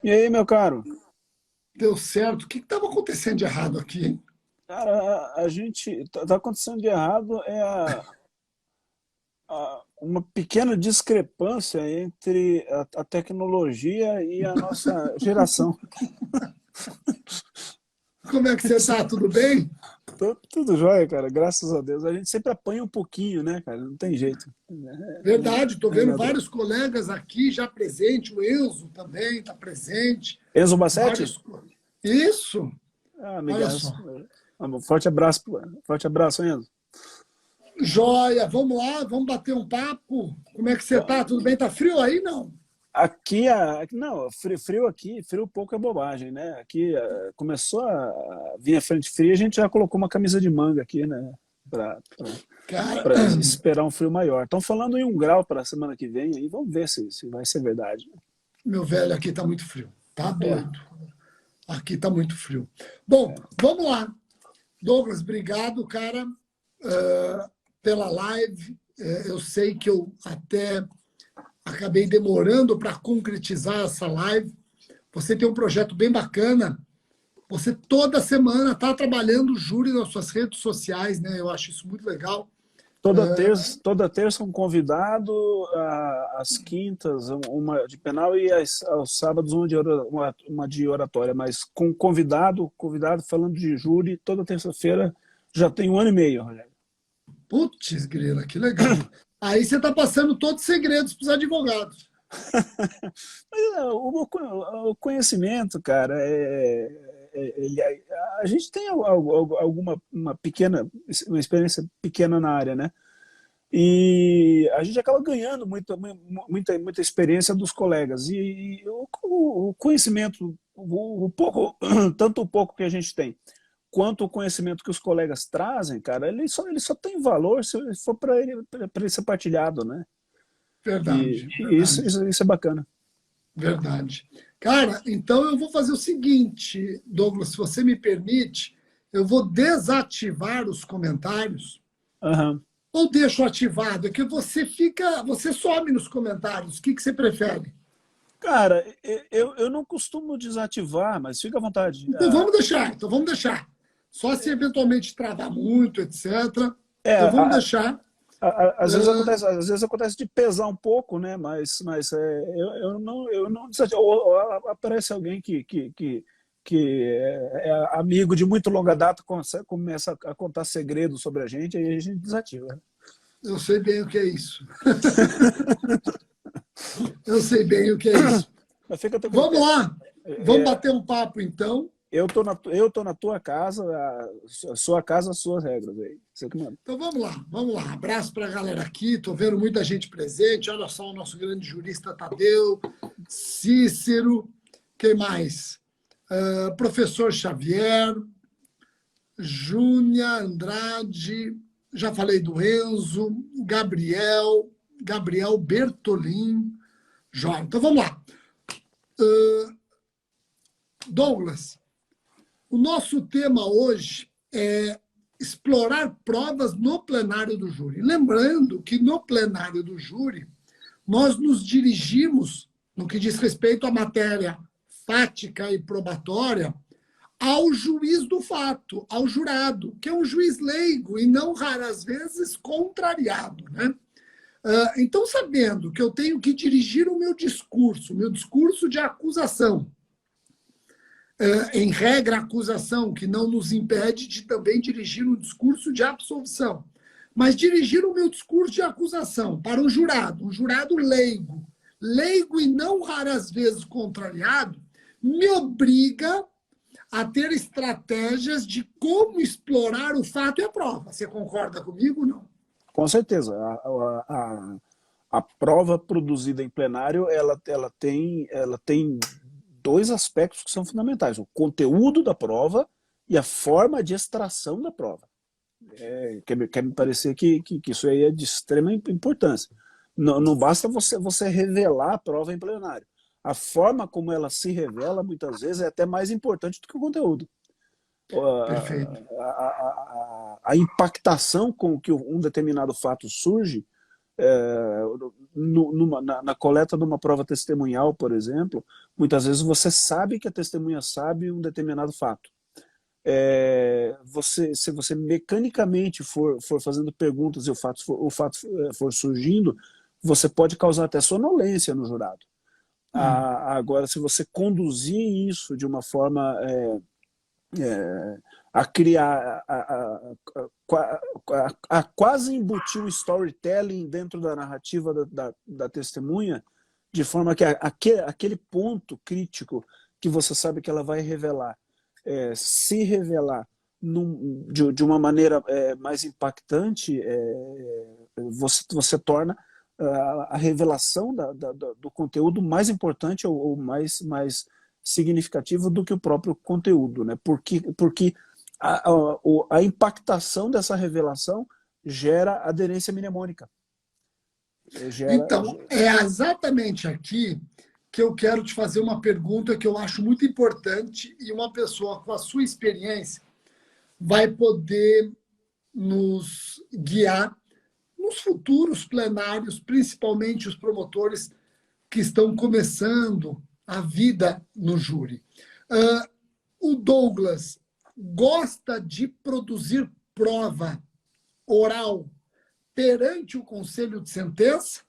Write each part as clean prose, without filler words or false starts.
E aí, meu caro? Deu certo. O que estava acontecendo de errado aqui, hein? Cara, a gente tá acontecendo de errado uma pequena discrepância entre a tecnologia e a nossa geração. Como é que você está? Tudo bem? Tudo jóia, cara, graças a Deus. A gente sempre apanha um pouquinho, né, cara? Não tem jeito. Verdade, estou É vendo natural. vários colegas aqui já presentes. O Enzo também está presente. Enzo Bassetti? Vários. Isso, Ah, olha amigaço. só. Forte abraço, forte abraço, Enzo. Joia, vamos lá, vamos bater um papo. Como é que você está? Tudo bem? Tá frio aí? Não. Aqui, não, frio aqui, frio pouco é bobagem, né? Aqui começou a vir a frente fria, a gente já colocou uma camisa de manga aqui, né? Cara, Para esperar um frio maior. Estão falando em 1 grau para a semana que vem, aí vamos ver se vai ser verdade. meu velho, aqui está muito frio. Tá É, doido. Aqui está muito frio. Bom, vamos lá. Douglas, obrigado, cara, pela live. Eu sei que eu até acabei demorando para concretizar essa live. Você tem um projeto bem bacana. Você toda semana está trabalhando o júri nas suas redes sociais, né? Eu acho isso muito legal. toda terça um convidado, às quintas uma de penal e aos sábados uma de oratória, mas com convidado falando de júri, toda terça-feira já tem 1 ano e meio, Rogério. Putz, grila, que legal. Aí você está passando todos os segredos para os advogados. Mas, o conhecimento, cara, a gente tem alguma uma experiência pequena na área, né? E a gente acaba ganhando muita experiência dos colegas. E o conhecimento, o pouco, tanto o pouco que a gente tem, quanto o conhecimento que os colegas trazem, cara, ele só tem valor se for para ele ser partilhado, né? Verdade, E verdade, isso é bacana. verdade. Cara, então eu vou fazer o seguinte, Douglas, se você me permite, eu vou desativar os comentários Aham. ou deixo ativado? É que você some nos comentários. O que, que você prefere? Cara, eu não costumo desativar, mas fica à vontade. Então vamos deixar, então vamos deixar. Só se eventualmente travar muito, etc. É, Então vamos deixar. às vezes acontece de pesar um pouco, né? Mas eu não desativo. Ou aparece alguém que é amigo de muito longa data, começa a contar segredos sobre a gente, aí a gente desativa, né? Eu sei bem o que é isso. Eu sei bem o que é isso. Mas fica tranquilo. Vamos lá. Vamos bater um papo, então. Eu tô na tua casa, a sua casa, as suas regras aí. Você que manda. Então vamos lá, vamos lá. Abraço para a galera aqui. Estou vendo muita gente presente. Olha só o nosso grande jurista Tadeu, Cícero, quem mais? Professor Xavier, Júnia Andrade, já falei do Enzo, Gabriel Bertolin, Joia. Então vamos lá. Douglas, o nosso tema hoje é explorar provas no plenário do júri. Lembrando que no plenário do júri, nós nos dirigimos, no que diz respeito à matéria fática e probatória, ao juiz do fato, ao jurado, que é um juiz leigo e não raras vezes contrariado, né? Então, sabendo que eu tenho que dirigir o meu discurso de acusação, em regra, a acusação, que não nos impede de também dirigir o discurso de absolvição, mas dirigir o meu discurso de acusação para um jurado leigo, leigo e não raras vezes contrariado, me obriga a ter estratégias de como explorar o fato e a prova. Você concorda comigo ou não? Com certeza. A prova produzida em plenário, ela tem dois aspectos que são fundamentais: o conteúdo da prova e a forma de extração da prova. Quer me parecer que isso aí é de extrema importância. Não basta você revelar a prova em plenário. A forma como ela se revela, muitas vezes, é até mais importante do que o conteúdo. Perfeito. A impactação com que um determinado fato surge, na coleta de uma prova testemunhal, por exemplo, muitas vezes você sabe que a testemunha sabe um determinado fato. Se você mecanicamente for fazendo perguntas e o fato for surgindo, você pode causar até sonolência no jurado. Agora, se você conduzir isso de uma forma a criar, a quase embutir o storytelling dentro da narrativa da testemunha, de forma que aquele ponto crítico que você sabe que ela vai revelar, se revelar de uma maneira mais impactante, você torna a revelação do conteúdo mais importante ou mais significativo do que o próprio conteúdo, né? Porque a impactação dessa revelação gera aderência mnemônica. Então, é exatamente aqui que eu quero te fazer uma pergunta que eu acho muito importante e uma pessoa com a sua experiência vai poder nos guiar nos futuros plenários, principalmente os promotores que estão começando a vida no júri. O Douglas gosta de produzir prova oral perante o conselho de sentença,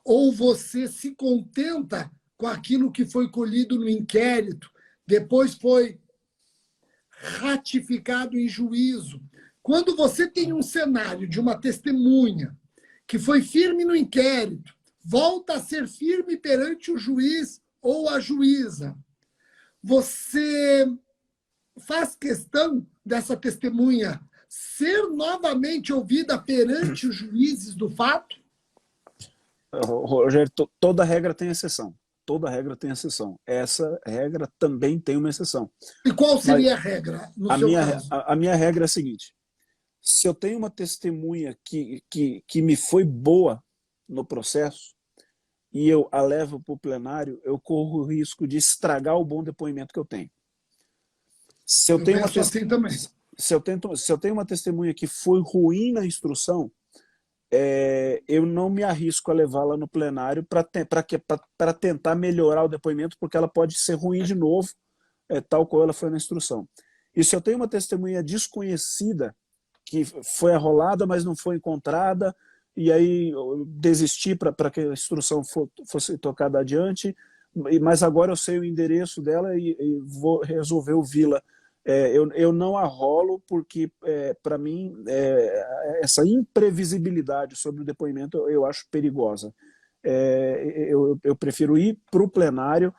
ou você se contenta com aquilo que foi colhido no inquérito, depois foi ratificado em juízo? Quando você tem um cenário de uma testemunha que foi firme no inquérito, volta a ser firme perante o juiz ou a juíza, você faz questão dessa testemunha ser novamente ouvida perante os juízes do fato? Rogério, toda regra tem exceção. Toda regra tem exceção. Essa regra também tem uma exceção. E qual seria a regra, no seu caso? A minha regra é a seguinte: se eu tenho uma testemunha que me foi boa no processo e eu a levo para o plenário, eu corro o risco de estragar o bom depoimento que eu tenho. Se eu tenho assim também. Se eu tenho uma testemunha que foi ruim na instrução, eu não me arrisco a levá-la no plenário para tentar melhorar o depoimento, porque ela pode ser ruim de novo, tal qual ela foi na instrução. E se eu tenho uma testemunha desconhecida, que foi arrolada, mas não foi encontrada, e aí eu desisti para que a instrução fosse tocada adiante, mas agora eu sei o endereço dela e vou resolver ouvi-la. Eu não arrolo, porque, para mim, essa imprevisibilidade sobre o depoimento eu acho perigosa. Eu prefiro ir para o plenário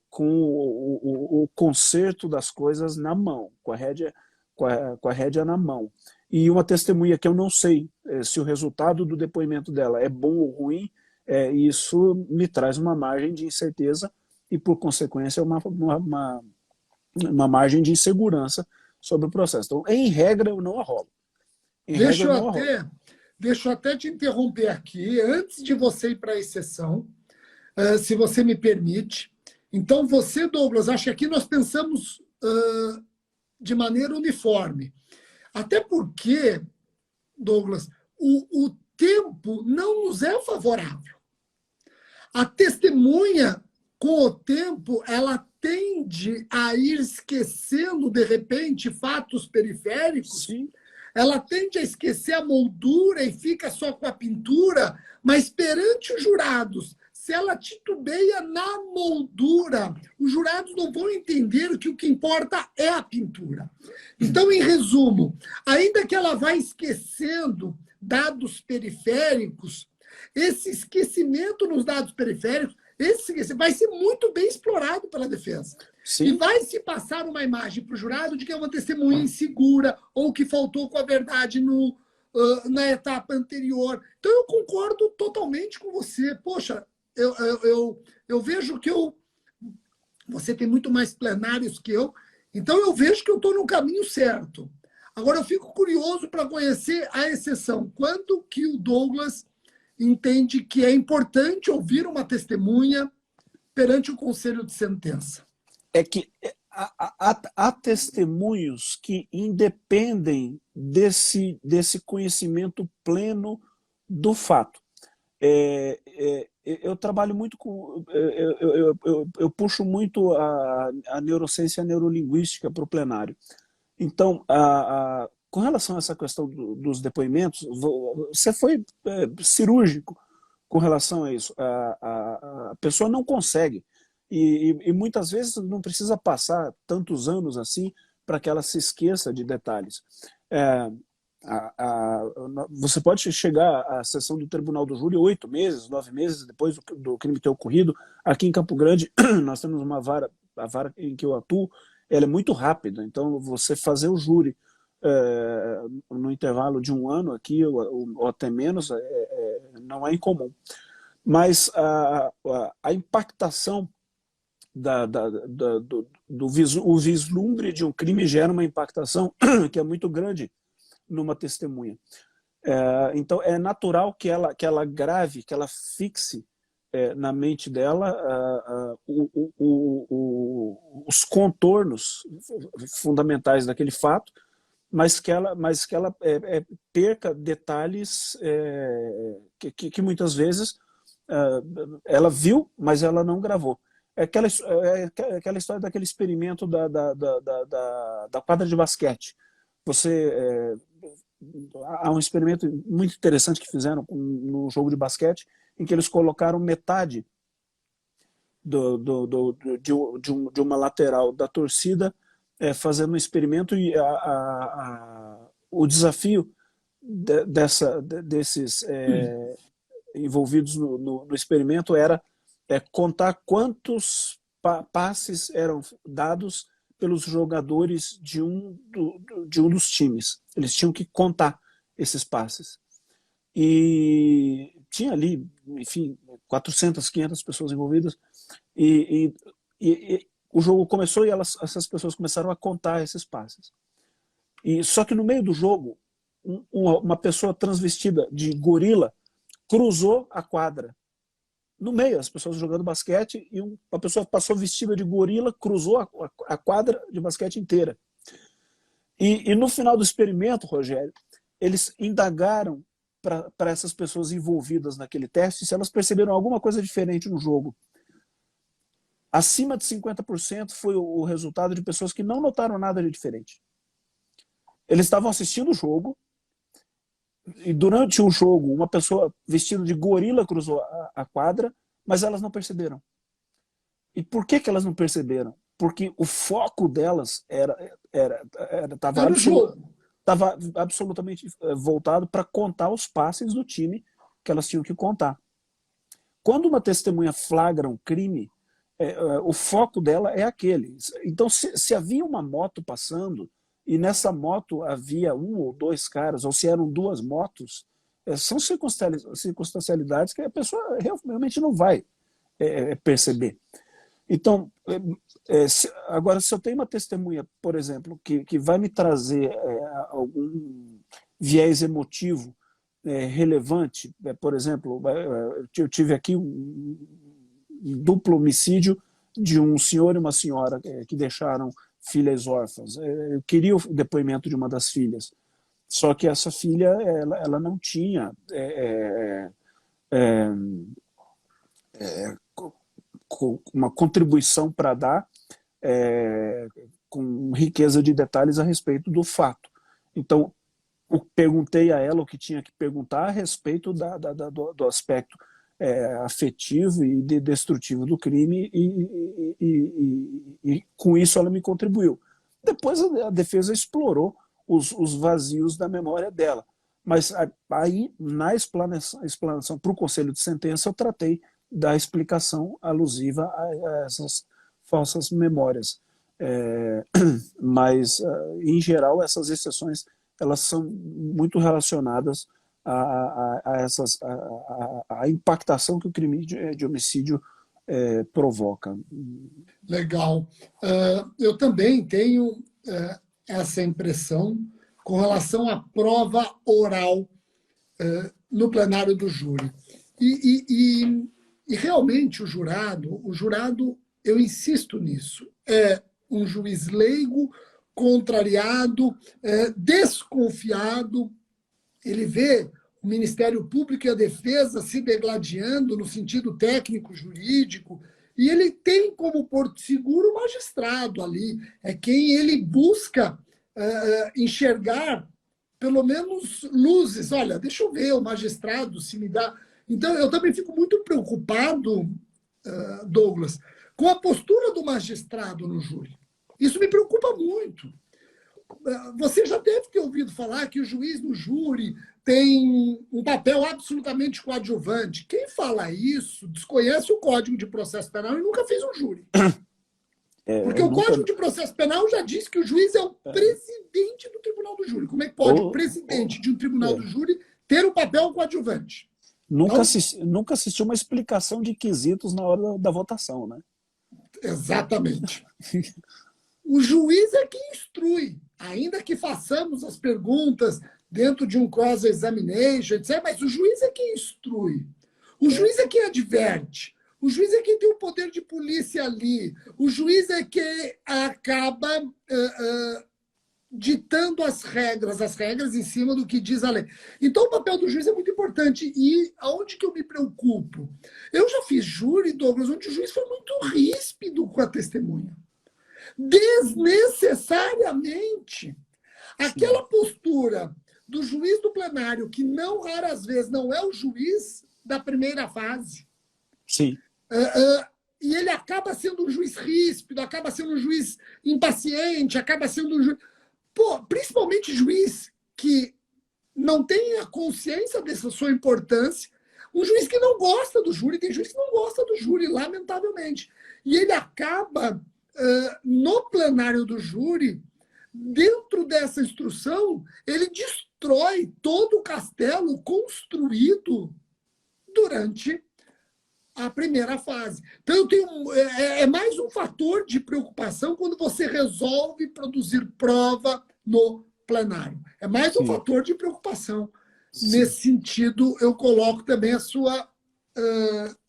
com o conserto das coisas na mão, com a rédea na mão. E uma testemunha que eu não sei se o resultado do depoimento dela é bom ou ruim, isso me traz uma margem de incerteza e, por consequência, uma margem de insegurança sobre o processo. Então, em regra, eu não arrolo. Deixa eu até te interromper aqui, antes de você ir para a exceção, se você me permite. Então, você, Douglas, acha que aqui nós pensamos de maneira uniforme. Até porque, Douglas, o tempo não nos é favorável. A testemunha, com o tempo, ela tende a ir esquecendo, de repente, fatos periféricos. Sim. Ela tende a esquecer a moldura e fica só com a pintura, mas perante os jurados, se ela titubeia na moldura, os jurados não vão entender que o que importa é a pintura. Então, em resumo, ainda que ela vá esquecendo dados periféricos, esse esquecimento nos dados periféricos vai ser muito bem explorado pela defesa. Sim. E vai se passar uma imagem para o jurado de que é uma testemunha insegura ou que faltou com a verdade na etapa anterior. Então, eu concordo totalmente com você. Poxa, eu vejo que você tem muito mais plenários que eu, então eu vejo que eu estou no caminho certo. Agora, eu fico curioso para conhecer a exceção. Quando que o Douglas entende que é importante ouvir uma testemunha perante o conselho de sentença? É que há testemunhos que independem desse conhecimento pleno do fato. Eu trabalho muito com... Eu puxo muito a neurociência e a neurolinguística para o plenário. Então, com relação a essa questão dos depoimentos, você foi cirúrgico com relação a isso. A pessoa não consegue. E muitas vezes não precisa passar tantos anos assim para que ela se esqueça de detalhes. É, você pode chegar à sessão do Tribunal do Júri 8 meses, 9 meses depois do crime ter ocorrido. Aqui em Campo Grande, nós temos uma vara, a vara em que eu atuo, ela é muito rápida. Então, você fazer o júri no intervalo de um ano aqui, ou até menos, não é incomum. Mas a impactação o vislumbre de um crime gera uma impactação que é muito grande numa testemunha. Então, é natural que ela grave, que ela fixe na mente dela os contornos fundamentais daquele fato, mas que ela perca detalhes que muitas vezes ela viu, mas ela não gravou. É aquela história daquele experimento da quadra de basquete. Há um experimento muito interessante que fizeram no jogo de basquete, em que eles colocaram metade de uma lateral da torcida fazendo um experimento, e o desafio desses envolvidos no experimento era contar quantos passes eram dados pelos jogadores de um dos times. Eles tinham que contar esses passes. E tinha ali, enfim, 400, 500 pessoas envolvidas, e o jogo começou e essas pessoas começaram a contar esses passes. Só que no meio do jogo, uma pessoa transvestida de gorila cruzou a quadra. No meio, as pessoas jogando basquete, e uma pessoa passou vestida de gorila, cruzou a quadra de basquete inteira. E no final do experimento, Rogério, eles indagaram para essas pessoas envolvidas naquele teste se elas perceberam alguma coisa diferente no jogo. Acima de 50% foi o resultado de pessoas que não notaram nada de diferente. Eles estavam assistindo o jogo, e durante o jogo, uma pessoa vestida de gorila cruzou a quadra, mas elas não perceberam. E por que elas não perceberam? Porque o foco delas estava absolutamente voltado para contar os passes do time que elas tinham que contar. Quando uma testemunha flagra um crime, o foco dela é aquele. Então, se havia uma moto passando, e nessa moto havia um ou dois caras, ou se eram duas motos, são circunstancialidades que a pessoa realmente não vai perceber. Então, agora, se eu tenho uma testemunha, por exemplo, que vai me trazer algum viés emotivo relevante, por exemplo, eu tive aqui um duplo homicídio de um senhor e uma senhora que deixaram filhas órfãs. Eu queria o depoimento de uma das filhas, só que essa filha ela não tinha uma contribuição para dar com riqueza de detalhes a respeito do fato. Então, perguntei a ela o que tinha que perguntar a respeito do aspecto afetivo e destrutivo do crime, e com isso ela me contribuiu. Depois a defesa explorou os vazios da memória dela. Mas aí, na explanação para o conselho de sentença, eu tratei da explicação alusiva a essas falsas memórias. Mas, em geral, essas exceções elas são muito relacionadas a impactação que o crime de homicídio provoca. Legal. Eu também tenho essa impressão com relação à prova oral no plenário do júri. E realmente o jurado, eu insisto nisso, é um juiz leigo, contrariado, desconfiado. Ele vê o Ministério Público e a Defesa se degladiando no sentido técnico-jurídico, e ele tem como porto seguro o magistrado ali, é quem ele busca enxergar pelo menos luzes. Olha, deixa eu ver o magistrado se me dá... Então, eu também fico muito preocupado, Douglas, com a postura do magistrado no júri. Isso me preocupa muito. Você já deve ter ouvido falar que o juiz no júri tem um papel absolutamente coadjuvante. Quem fala isso desconhece o Código de Processo Penal e nunca fez um júri. Porque o Código de Processo Penal já diz que o juiz é o presidente do tribunal do júri. Como é que pode o presidente de um tribunal do júri ter um papel coadjuvante? Nunca assisti uma explicação de quesitos na hora da votação, né? Exatamente. O juiz é quem instrui, ainda que façamos as perguntas dentro de um cross-examination, etc., mas o juiz é quem instrui. O juiz é quem adverte. O juiz é quem tem o poder de polícia ali. O juiz é quem acaba ditando as regras em cima do que diz a lei. Então, o papel do juiz é muito importante. E aonde que eu me preocupo? Eu já fiz júri, Douglas, onde o juiz foi muito ríspido com a testemunha. Desnecessariamente. Aquela postura do juiz do plenário, que não raras vezes não é o juiz da primeira fase. Sim. E ele acaba sendo um juiz ríspido, acaba sendo um juiz impaciente, acaba sendo um juiz... principalmente juiz que não tem a consciência dessa sua importância, um juiz que não gosta do júri, tem juiz que não gosta do júri, lamentavelmente. E ele acaba, no plenário do júri, dentro dessa instrução, ele destrói todo o castelo construído durante a primeira fase. Então, eu tenho, é mais um fator de preocupação quando você resolve produzir prova no plenário. É mais um fator de preocupação. Sim. Nesse sentido, eu coloco também a sua...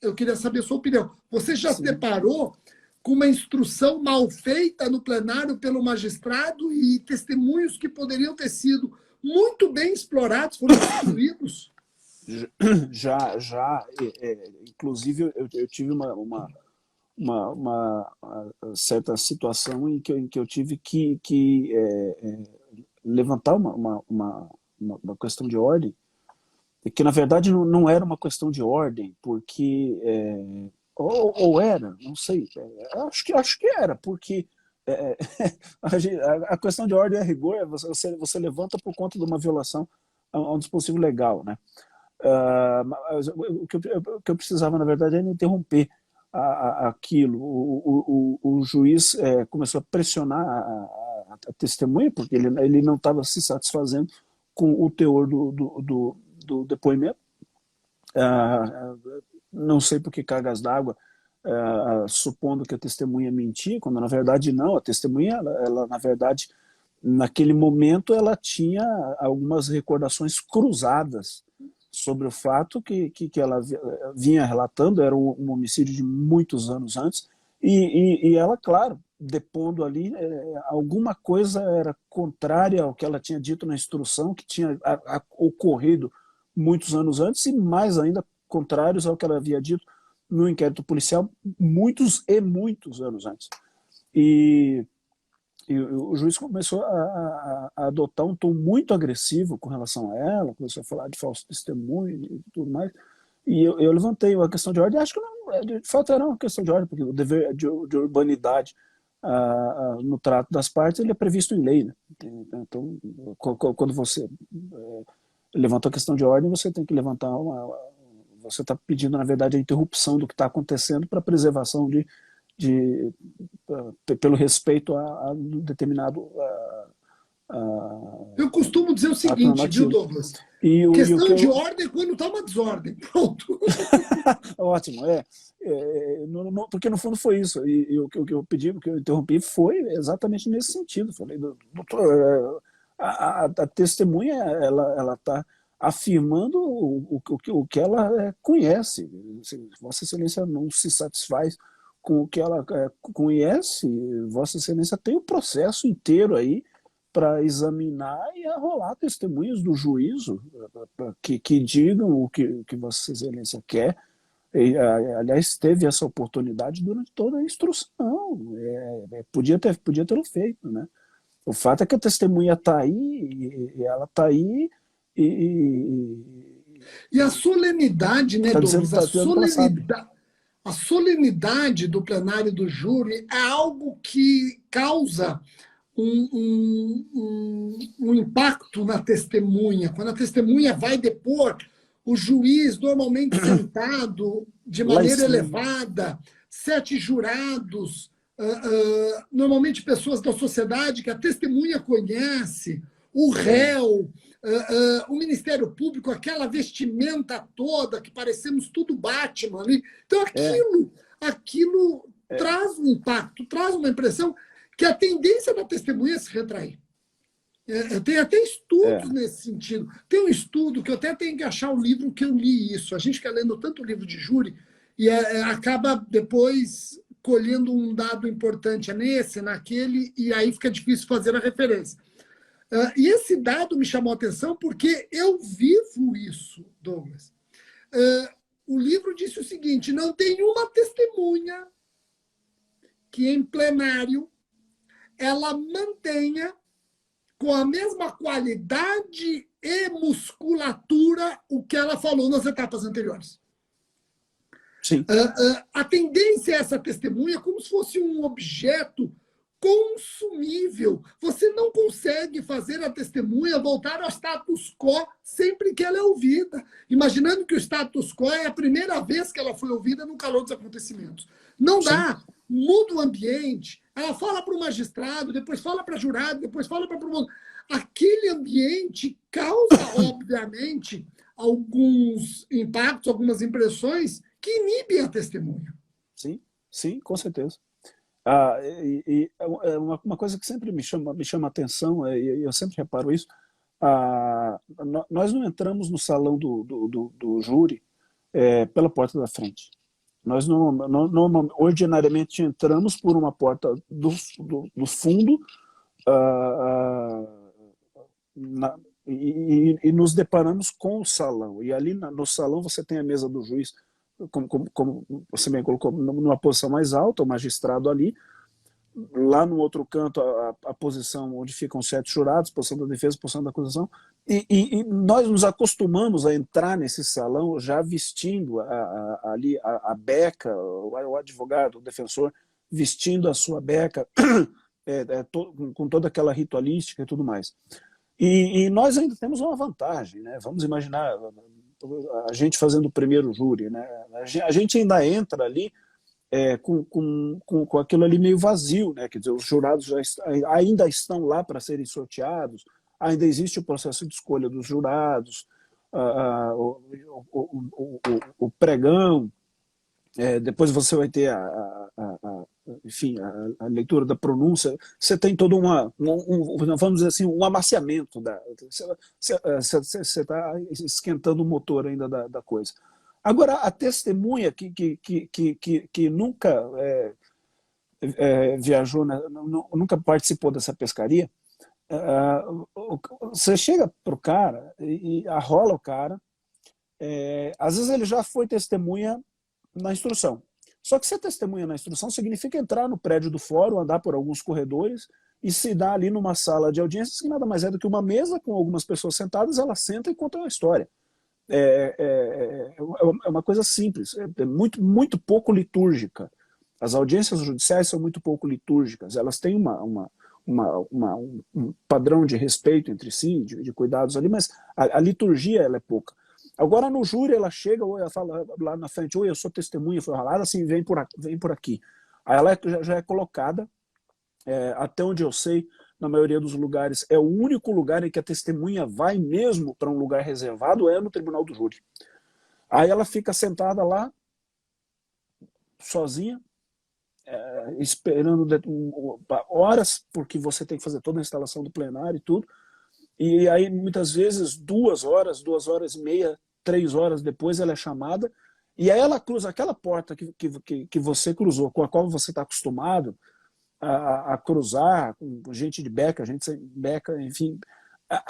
eu queria saber a sua opinião. Você já se deparou com uma instrução mal feita no plenário pelo magistrado e testemunhos que poderiam ter sido muito bem explorados, foram instruídos? Já, inclusive eu tive uma certa situação em que eu tive que levantar uma questão de ordem, que na verdade não era uma questão de ordem, porque ou era, não sei, acho que era, porque a questão de ordem a rigor é você levanta por conta de uma violação a um dispositivo legal, né? Mas o que eu precisava, na verdade, era interromper aquilo. O juiz começou a pressionar a testemunha, porque ele não estava se satisfazendo com o teor do depoimento. Não sei por que cargas d'água, supondo que a testemunha mentia, quando na verdade não. A testemunha, ela na verdade, naquele momento, ela tinha algumas recordações cruzadas sobre o fato que ela vinha relatando. Era um homicídio de muitos anos antes, e ela, claro, depondo ali, alguma coisa era contrária ao que ela tinha dito na instrução, que tinha ocorrido muitos anos antes, e mais ainda contrários ao que ela havia dito no inquérito policial muitos anos antes. E o juiz começou a adotar um tom muito agressivo com relação a ela, começou a falar de falso testemunho e tudo mais, e eu levantei uma questão de ordem. Acho que não, de fato era uma questão de ordem, porque o dever de urbanidade no trato das partes, ele é previsto em lei, né? Então, quando você levanta a questão de ordem, você tem que levantar você está pedindo, na verdade, a interrupção do que está acontecendo para preservação pelo respeito a determinado... eu costumo dizer o seguinte, viu, Douglas? Questão de ordem quando está uma desordem. Pronto. Ótimo, porque no fundo foi isso. E o que eu pedi, o que eu interrompi, foi exatamente nesse sentido. Falei, doutor, a testemunha, ela está afirmando o que ela conhece. Vossa Excelência não se satisfaz com o que ela conhece, Vossa Excelência tem o processo inteiro aí para examinar e arrolar testemunhas do juízo que digam o que Vossa Excelência quer. E, aliás, teve essa oportunidade durante toda a instrução. Podia tê-lo feito, né? O fato é que a testemunha está aí, e ela está aí, e a solenidade, né, está dizendo, Douglas? tá dizendo que ela sabe. A solenidade do plenário do júri é algo que causa um impacto na testemunha. Quando a testemunha vai depor, o juiz, normalmente sentado de Lá em maneira cima. elevada, 7 jurados, normalmente pessoas da sociedade que a testemunha conhece, o réu, o Ministério Público, aquela vestimenta toda, que parecemos tudo Batman ali. Então, aquilo traz um impacto, traz uma impressão que a tendência da testemunha é se retrair. Tem até estudos nesse sentido. Tem um estudo que eu até tenho que achar o livro que eu li isso. A gente fica lendo tanto livro de júri e acaba depois colhendo um dado importante nesse, naquele, e aí fica difícil fazer a referência. E esse dado me chamou a atenção porque eu vivo isso, Douglas. O livro disse o seguinte: não tem uma testemunha que em plenário ela mantenha com a mesma qualidade e musculatura o que ela falou nas etapas anteriores. Sim. A tendência é essa testemunha como se fosse um objeto consumível. Você não consegue fazer a testemunha voltar ao status quo sempre que ela é ouvida, imaginando que o status quo é a primeira vez que ela foi ouvida no calor dos acontecimentos. Não dá. Muda o ambiente. Ela fala para o magistrado, depois fala para jurado, depois fala para promotor. Aquele ambiente causa, obviamente, alguns impactos, algumas impressões que inibem a testemunha. Sim, sim, com certeza. Uma coisa que sempre me chama a atenção, e eu sempre reparo isso, nós não entramos no salão do júri pela porta da frente. Nós ordinariamente entramos por uma porta do fundo e nos deparamos com o salão. E ali no salão você tem a mesa do juiz, como você bem colocou, numa posição mais alta, o magistrado ali. Lá no outro canto, a posição onde ficam 7 jurados, posição da defesa, posição da acusação, e nós nos acostumamos a entrar nesse salão já vestindo ali a beca, o advogado, o defensor, vestindo a sua beca, com toda aquela ritualística e tudo mais. E nós ainda temos uma vantagem, né? Vamos imaginar a gente fazendo o primeiro júri, né? A gente ainda entra ali com aquilo ali meio vazio, né? Quer dizer, os jurados ainda estão lá para serem sorteados, ainda existe o processo de escolha dos jurados, o pregão, depois você vai ter enfim, a leitura da pronúncia. Você tem todo vamos dizer assim, um amaciamento. Você está esquentando o motor ainda da coisa. Agora, a testemunha que nunca viajou, nunca participou dessa pescaria, você chega para o cara e arrola o cara. Às vezes ele já foi testemunha na instrução. Só que ser testemunha na instrução significa entrar no prédio do fórum, andar por alguns corredores e se dar ali numa sala de audiências que nada mais é do que uma mesa com algumas pessoas sentadas, ela senta e conta uma história. É uma coisa simples, muito, muito pouco litúrgica. As audiências judiciais são muito pouco litúrgicas, elas têm um padrão de respeito entre si, de cuidados ali, mas a liturgia ela é pouca. Agora no júri ela chega, ou ela fala lá na frente: oi, eu sou testemunha, foi ralada, assim, vem por aqui. Aí ela já é colocada, até onde eu sei, na maioria dos lugares, é o único lugar em que a testemunha vai mesmo para um lugar reservado, é no tribunal do júri. Aí ela fica sentada lá, sozinha, esperando horas, porque você tem que fazer toda a instalação do plenário e tudo. E aí, muitas vezes, 2 horas, 2 horas e meia, 3 horas depois, ela é chamada, e aí ela cruza aquela porta que você cruzou, com a qual você está acostumado, a cruzar com gente de beca, gente sem beca, enfim.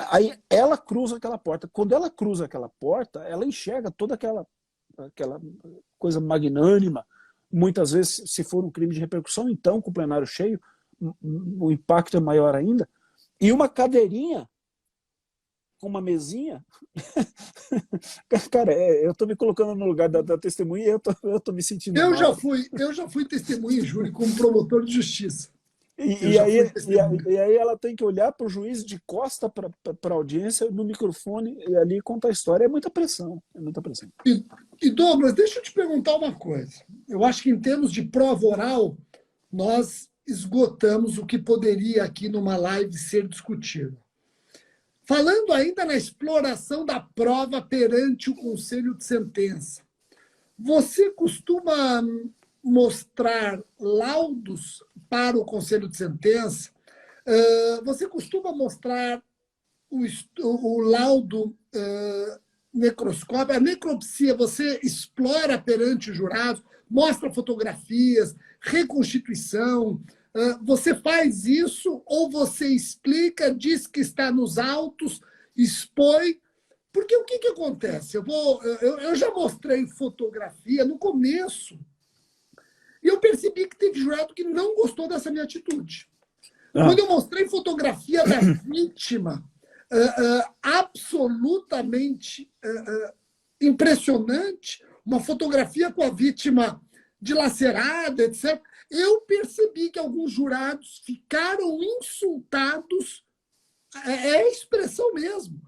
Aí ela cruza aquela porta. Quando ela cruza aquela porta, ela enxerga toda aquela coisa magnânima. Muitas vezes, se for um crime de repercussão, então, com o plenário cheio, o impacto é maior ainda. E uma cadeirinha com uma mesinha. Cara, eu estou me colocando no lugar da testemunha e eu tô me sentindo mal. Eu já fui testemunha em júri como promotor de justiça. E aí ela tem que olhar para o juiz de costa para a audiência, no microfone, e ali contar a história. É muita pressão. É muita pressão. E Douglas, deixa eu te perguntar uma coisa. Eu acho que em termos de prova oral, nós esgotamos o que poderia aqui numa live ser discutido. Falando ainda na exploração da prova perante o conselho de sentença, você costuma mostrar laudos para o conselho de sentença? Você costuma mostrar o laudo necroscópico, a necropsia, você explora perante os jurados, mostra fotografias, reconstituição. Você faz isso ou você explica, diz que está nos autos, expõe? Porque o que acontece? Eu já mostrei fotografia no começo e eu percebi que teve jurado que não gostou dessa minha atitude. Quando eu mostrei fotografia da vítima, absolutamente impressionante, uma fotografia com a vítima dilacerada, etc., eu percebi que alguns jurados ficaram insultados, é a expressão mesmo,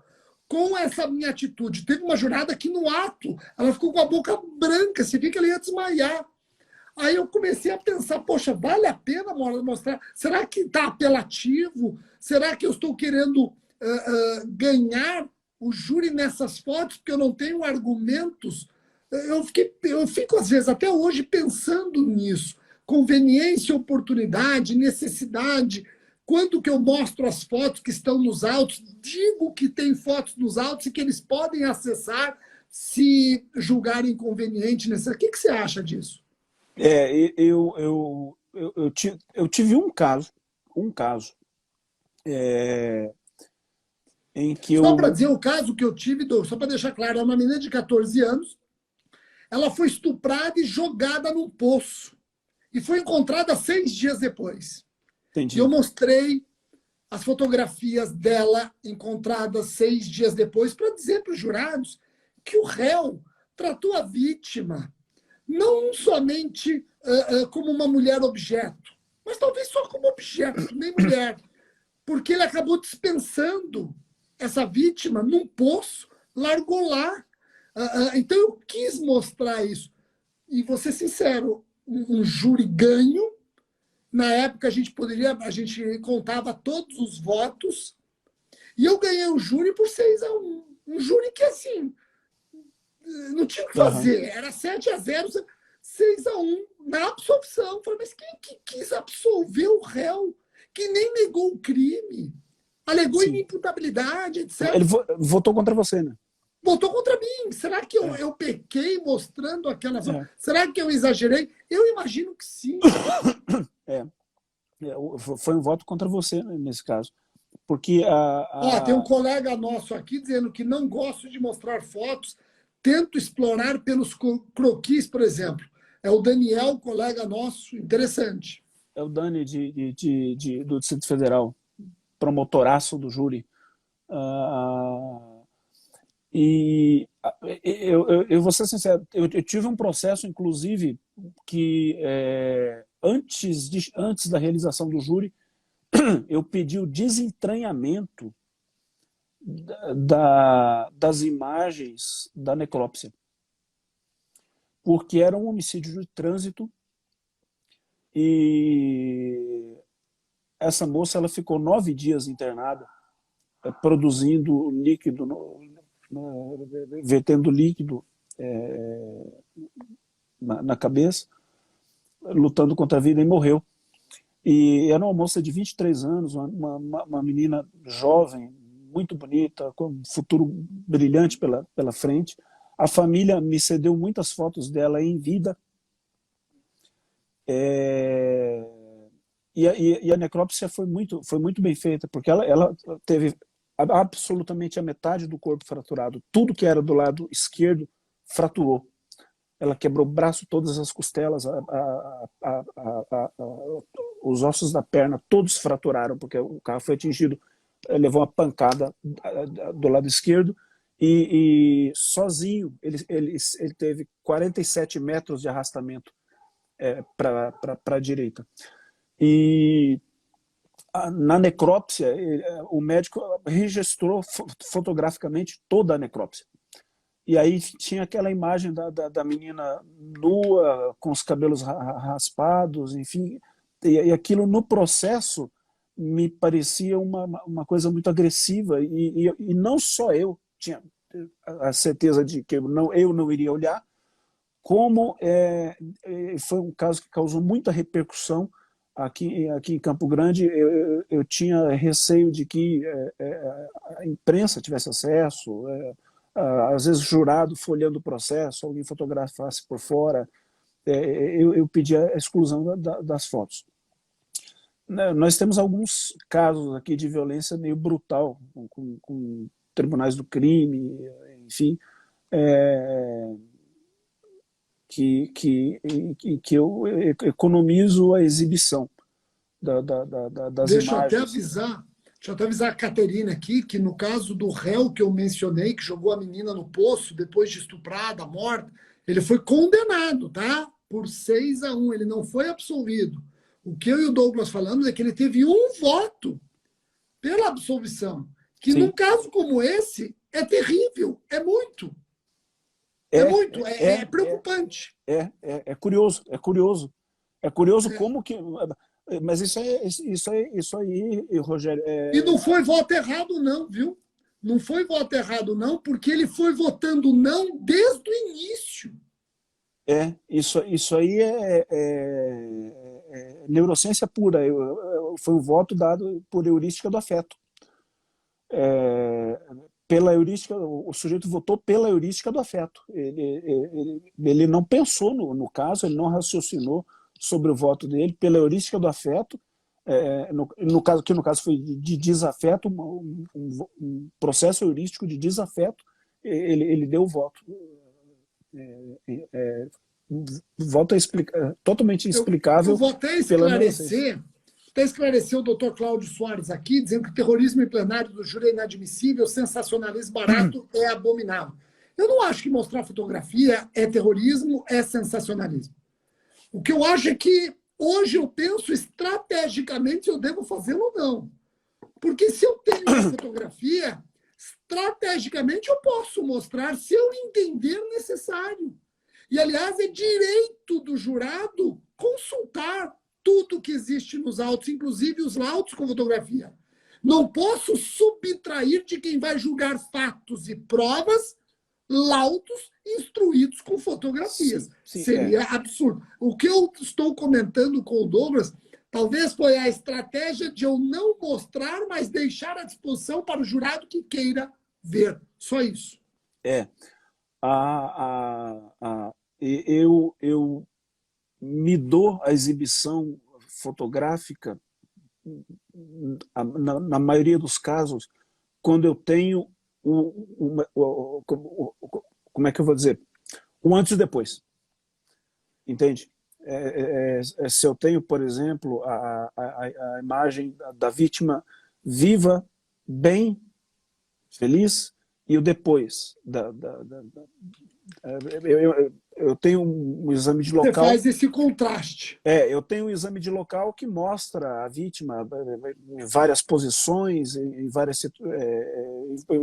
com essa minha atitude. Teve uma jurada que no ato, ela ficou com a boca branca, você via que ela ia desmaiar. Aí eu comecei a pensar, poxa, vale a pena mostrar? Será que está apelativo? Será que eu estou querendo ganhar o júri nessas fotos porque eu não tenho argumentos? Eu fico, às vezes, até hoje, pensando nisso. Conveniência, oportunidade, necessidade. Quando que eu mostro as fotos que estão nos autos, digo que tem fotos nos autos e que eles podem acessar se julgarem conveniente. O que você acha disso? Eu tive um caso em que Só para dizer o caso que eu tive, só para deixar claro, é uma menina de 14 anos, ela foi estuprada e jogada num poço. E foi encontrada 6 dias depois. Entendi. E eu mostrei as fotografias dela encontradas 6 dias depois para dizer para os jurados que o réu tratou a vítima não somente como uma mulher objeto, mas talvez só como objeto, nem mulher. Porque ele acabou dispensando essa vítima num poço, largou lá. Então eu quis mostrar isso. E vou ser sincero, um júri ganho. Na época a gente contava todos os votos e eu ganhei o júri por 6-1. Um júri que, assim, não tinha o que fazer. Era 7-0, 6-1 na absolvição. Falei, mas quem que quis absolver o réu que nem negou o crime? Alegou inimputabilidade, etc. Ele votou contra você, né? Votou contra mim. Será que eu pequei mostrando aquela... Será que eu exagerei? Eu imagino que sim. Foi um voto contra você, nesse caso. Porque tem um colega nosso aqui dizendo que não gosto de mostrar fotos, tento explorar pelos croquis, por exemplo. É o Daniel, colega nosso, interessante. É o Dani do Distrito Federal, promotoraço do júri. E eu vou ser sincero, eu tive um processo, inclusive, que antes da realização do júri, eu pedi o desentranhamento das imagens da necrópsia, porque era um homicídio de trânsito e essa moça ela ficou 9 dias internada, produzindo líquido, vertendo líquido na cabeça, lutando contra a vida, e morreu. E era uma moça de 23 anos, uma menina jovem, muito bonita, com um futuro brilhante pela frente. A família me cedeu muitas fotos dela em vida. e a necrópsia foi muito bem feita, porque ela teve absolutamente a metade do corpo fraturado. Tudo que era do lado esquerdo fraturou. Ela quebrou o braço, todas as costelas, os ossos da perna, todos fraturaram, porque o carro foi atingido, levou uma pancada do lado esquerdo, e sozinho ele teve 47 metros de arrastamento para a direita. E na necrópsia, o médico registrou fotograficamente toda a necrópsia. E aí tinha aquela imagem da menina nua, com os cabelos raspados, enfim. E aquilo no processo me parecia uma coisa muito agressiva. E não só eu tinha a certeza de que eu não iria olhar, como foi um caso que causou muita repercussão aqui em Campo Grande. Eu tinha receio de que a imprensa tivesse acesso, às vezes jurado folheando o processo, alguém fotografasse por fora. Eu pedi a exclusão das fotos. Nós temos alguns casos aqui de violência meio brutal, com tribunais do crime, enfim, que eu economizo a exibição das imagens. Deixa eu até avisar a Caterina aqui, que no caso do réu que eu mencionei, que jogou a menina no poço, depois de estuprada, morta, ele foi condenado, tá? Por 6-1, ele não foi absolvido. O que eu e o Douglas falamos é que ele teve um voto pela absolvição, que Sim. num caso como esse, é terrível, é muito. É preocupante. É curioso. É curioso como que... Mas isso aí, Rogério... E não foi voto errado não, viu? Não foi voto errado não, porque ele foi votando não desde o início. Isso aí neurociência pura. Foi um voto dado por heurística do afeto. Pela heurística, o sujeito votou pela heurística do afeto. Ele não pensou no caso, ele não raciocinou sobre o voto dele, pela heurística do afeto, no caso foi de desafeto, um processo heurístico de desafeto, ele deu o voto. Voto totalmente explicável. Eu vou até esclarecer o doutor Cláudio Soares aqui, dizendo que terrorismo em plenário do júri é inadmissível, sensacionalismo barato é abominável. Eu não acho que mostrar fotografia é terrorismo, é sensacionalismo. O que eu acho é que hoje eu penso estrategicamente se eu devo fazê-lo ou não. Porque se eu tenho uma fotografia, estrategicamente eu posso mostrar se eu entender necessário. E, aliás, é direito do jurado consultar tudo que existe nos autos, inclusive os laudos com fotografia. Não posso subtrair de quem vai julgar fatos e provas laudos instruídos com fotografias. Sim, seria absurdo. O que eu estou comentando com o Douglas talvez foi a estratégia de eu não mostrar, mas deixar à disposição para o jurado que queira ver. Só isso. Eu me dou a exibição fotográfica, na maioria dos casos, quando eu tenho como é que eu vou dizer? O antes e depois. Entende? Se eu tenho, por exemplo, a imagem da vítima viva, bem, feliz, e o depois. Eu tenho um exame de local... Você faz esse contraste. Eu tenho um exame de local que mostra a vítima em várias posições, em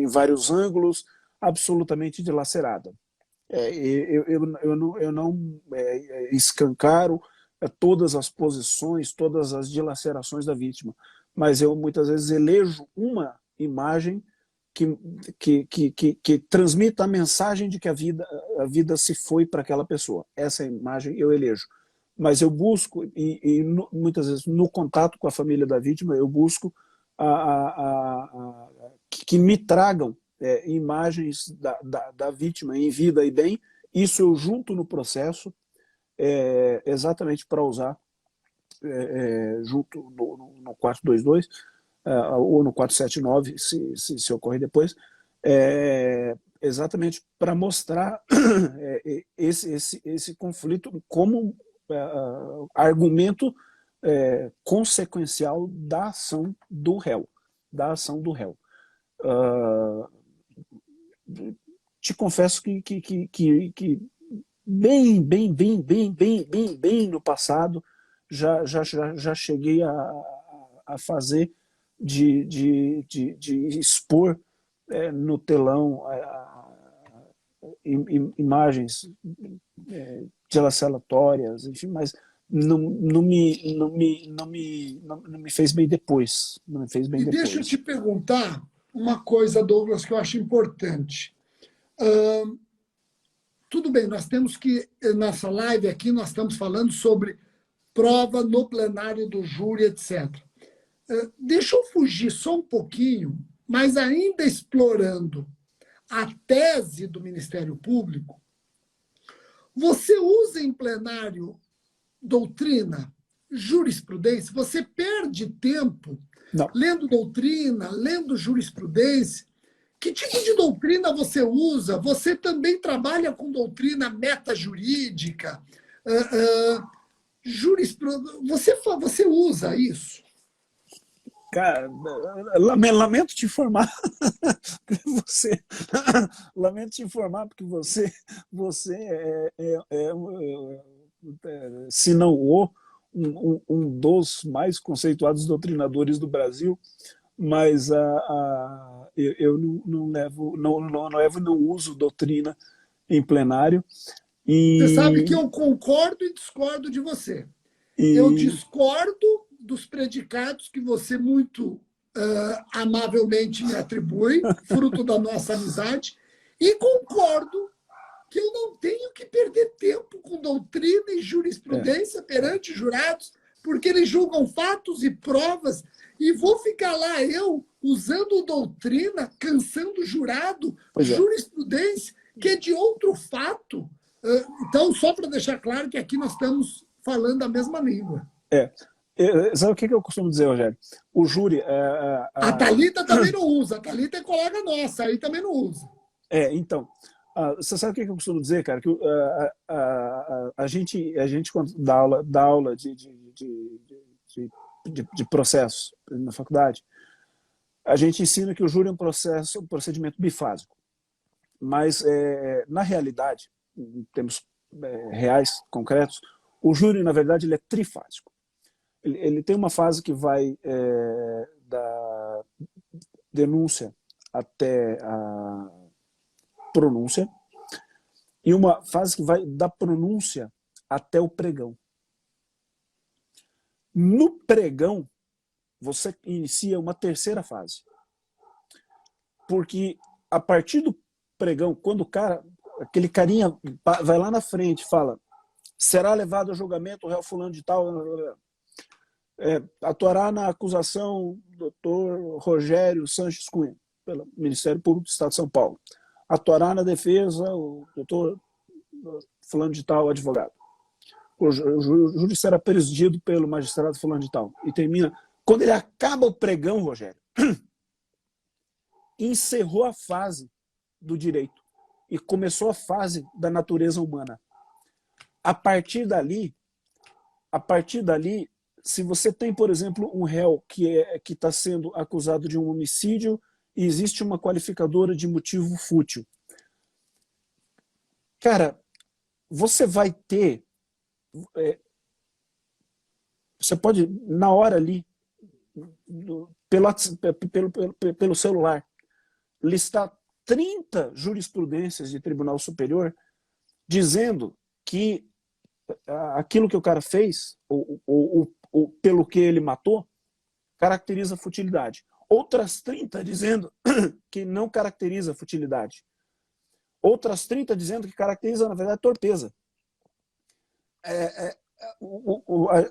vários ângulos, absolutamente dilacerada. Eu não escancaro todas as posições, todas as dilacerações da vítima, mas eu muitas vezes elejo uma imagem que transmita a mensagem de que a vida se foi para aquela pessoa. Essa imagem eu elejo. Mas eu busco, muitas vezes no contato com a família da vítima, eu busco que me tragam imagens da vítima em vida e bem. Isso eu junto no processo, exatamente para usar junto no 422, ou no 479, se ocorrer depois, exatamente para mostrar esse conflito como argumento consequencial da ação do réu. Da ação do réu. Te confesso que bem no passado já cheguei a fazer de expor no telão imagens dilaceratórias, enfim, mas não me fez bem depois. Não me fez bem depois. Deixa eu te perguntar uma coisa, Douglas, que eu acho importante. Tudo bem, nós temos que, nessa live aqui, nós estamos falando sobre prova no plenário do júri, etc. Deixa eu fugir só um pouquinho, mas ainda explorando a tese do Ministério Público. Você usa em plenário doutrina, jurisprudência? Você perde tempo lendo doutrina, lendo jurisprudência? Que tipo de doutrina você usa? Você também trabalha com doutrina metajurídica? Você usa isso? Cara, lamento te informar você lamento te informar porque você se não um dos mais conceituados doutrinadores do Brasil, mas eu não uso doutrina em plenário. Você sabe que eu concordo e discordo de você. Eu discordo dos predicados que você muito amavelmente me atribui, fruto da nossa amizade, e concordo que eu não tenho que perder tempo com doutrina e jurisprudência perante jurados, porque eles julgam fatos e provas, e vou ficar lá eu usando doutrina, cansando jurado, jurisprudência, que é de outro fato. Então, só para deixar claro que aqui nós estamos falando a mesma língua. Sabe o que eu costumo dizer, Rogério? O júri... A Thalita também não usa. A Thalita é colega nossa, aí também não usa. Então, você sabe o que eu costumo dizer, cara? Que a gente quando dá aula de processo na faculdade, a gente ensina que o júri é um procedimento bifásico. Mas, na realidade, em termos reais, concretos, o júri, na verdade, ele é trifásico. Ele tem uma fase que vai da denúncia até a pronúncia, e uma fase que vai da pronúncia até o pregão. No pregão, você inicia uma terceira fase. Porque a partir do pregão, quando o cara, aquele carinha vai lá na frente e fala: será levado a julgamento o réu fulano de tal, atuará na acusação Dr. Rogério Sanches Cunha, pelo Ministério Público do Estado de São Paulo. Atuará na defesa o Dr. fulano de tal, advogado. O júri será presidido pelo magistrado fulano de tal. E termina. Quando ele acaba o pregão, Rogério, encerrou a fase do direito e começou a fase da natureza humana. A partir dali, se você tem, por exemplo, um réu que está sendo acusado de um homicídio e existe uma qualificadora de motivo fútil, cara, você vai ter... você pode, na hora ali, pelo celular, listar 30 jurisprudências de Tribunal Superior dizendo que aquilo que o cara fez, ou pelo que ele matou, caracteriza futilidade. Outras 30 dizendo que não caracteriza futilidade. Outras 30 dizendo que caracteriza, na verdade, torpeza.